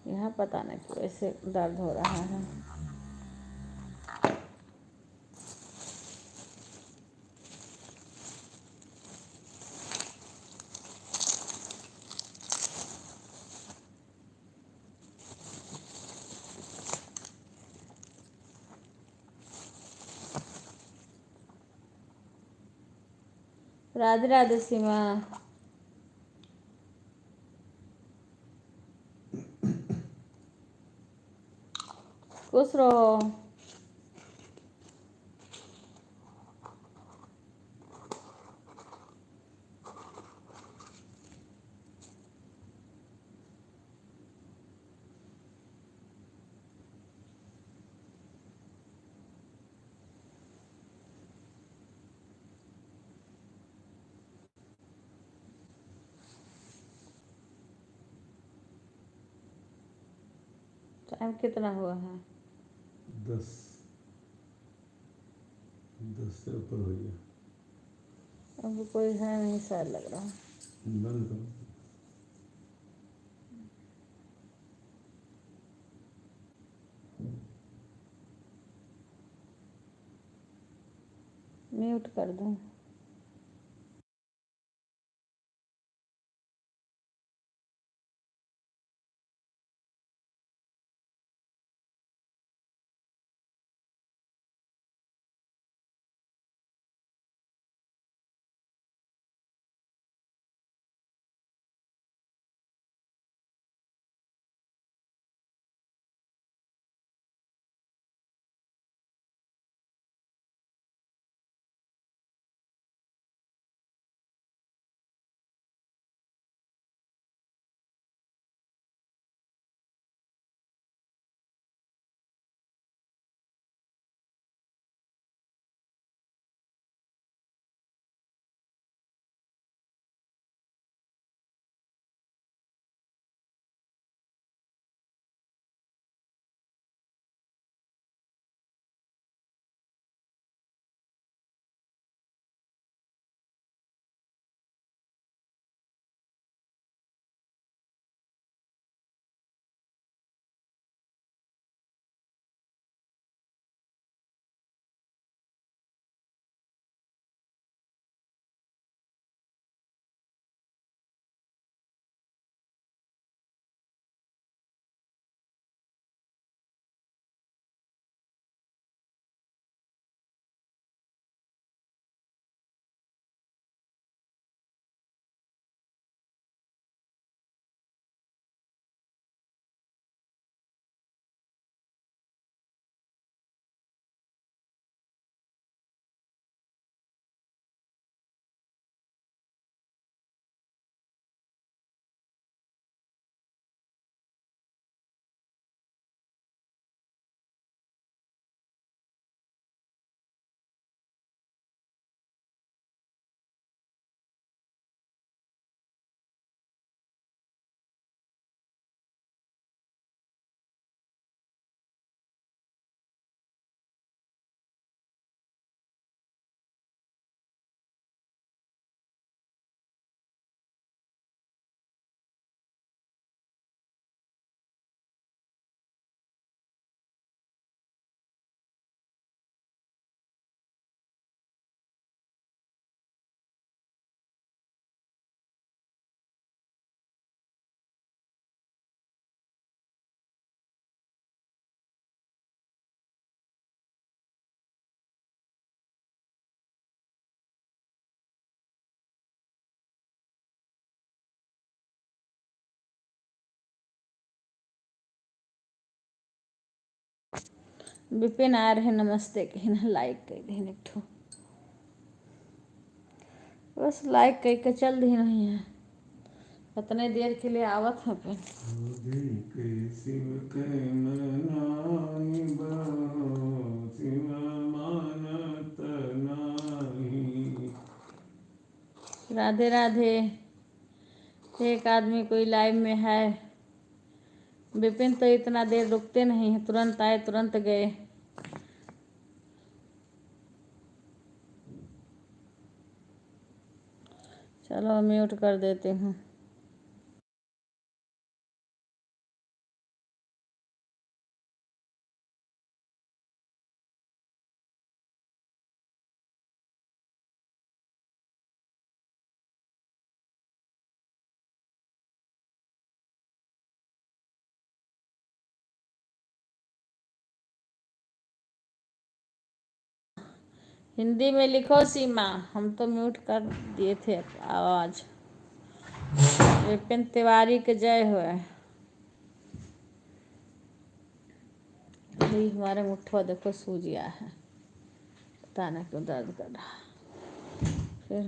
यहाँ पता नहीं क्यों ऐसे दर्द हो रहा है। राधे राधे सीमा। खुश रहो। टाइम कितना हुआ है? 10 10 से ऊपर हो गया। अभी कोई है नहीं शायद, लग रहा है। बंद करो। म्यूट कर दूं? विपिन आ रहे नमस्ते कहना, लाइक कर दे एक ठो, बस लाइक करके चल दी नहीं है, इतने देर के लिए आवत है पे। राधे राधे। एक आदमी कोई लाइव में है। विपिन तो इतना देर रुकते नहीं है, तुरंत आए तुरंत गए। चलो म्यूट कर देते हूँ। हिंदी में लिखो सीमा, हम तो म्यूट कर दिए थे आवाज। विपिन तिवारी के जय हो। अभी हमारे मुट्ठा देखो सूज गया है, पता नहीं क्यों दर्द कर रहा। फिर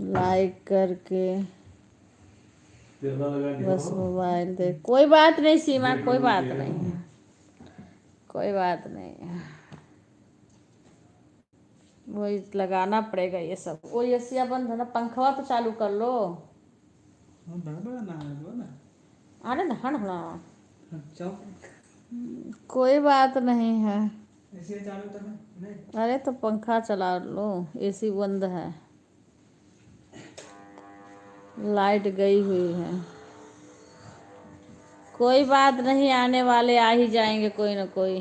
लाइक करके बस मोबाइल दे। कोई बात नहीं सीमा, कोई बात नहीं है, कोई बात नहीं है। वही लगाना पड़ेगा ये सब। वो एसिया बंद है ना, पंखवा तो चालू कर लो। अरे धन होना, कोई बात नहीं है। अरे तो पंखा चला लो, एसी बंद है, लाइट गई हुई है। कोई बात नहीं, आने वाले आ ही जाएंगे कोई ना कोई।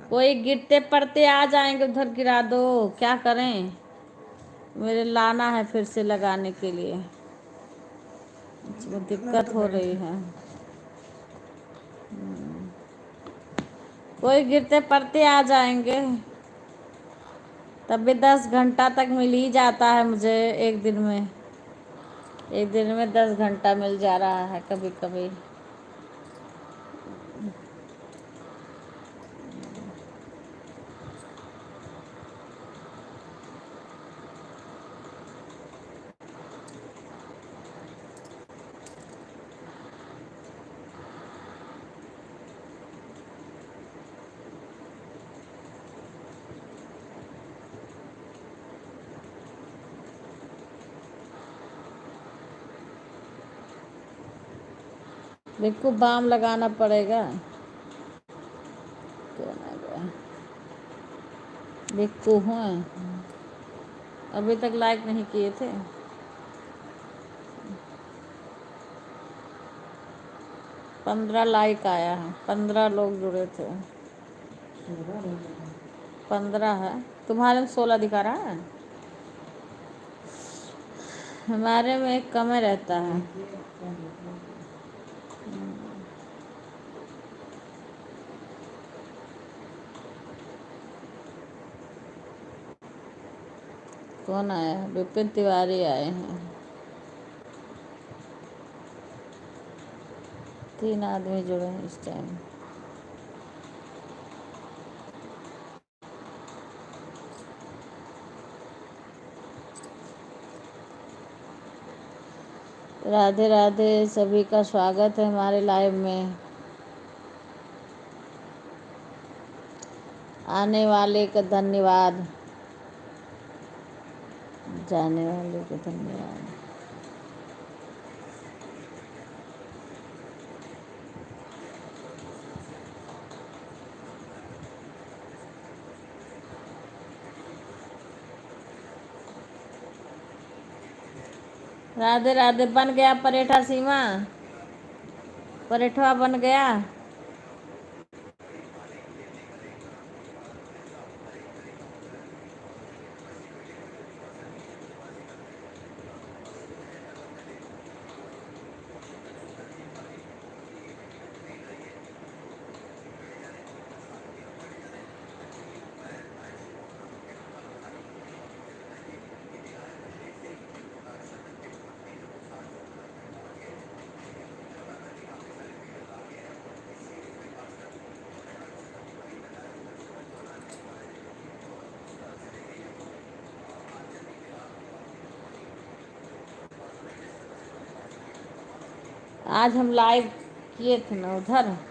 कोई गिरते पड़ते आ जाएंगे, उधर गिरा दो, क्या करें। मेरे लाना है फिर से लगाने के लिए, इसमें दिक्कत हो रही है। कोई गिरते पड़ते आ जाएंगे, तब भी 10 घंटा तक मिल ही जाता है मुझे एक दिन में। एक दिन में 10 घंटा मिल जा रहा है कभी कभी। देखो बाम लगाना पड़ेगा। देखो हूँ, अभी तक लाइक नहीं किए थे। पंद्रह लाइक आया है, 15 लोग जुड़े थे। 15 है, तुम्हारे में 16 दिखा रहा है, हमारे में कम रहता है। कौन आया है? विपिन तिवारी आए हैं। 3 आदमी जुड़े हैं इस टाइम। राधे राधे, सभी का स्वागत है हमारे लाइव में। आने वाले का धन्यवाद, जाने वाले को धन्यवाद। राधे राधे। बन गया परेठा सीमा? परेठा बन गया? आज हम लाइव किए थे ना उधर।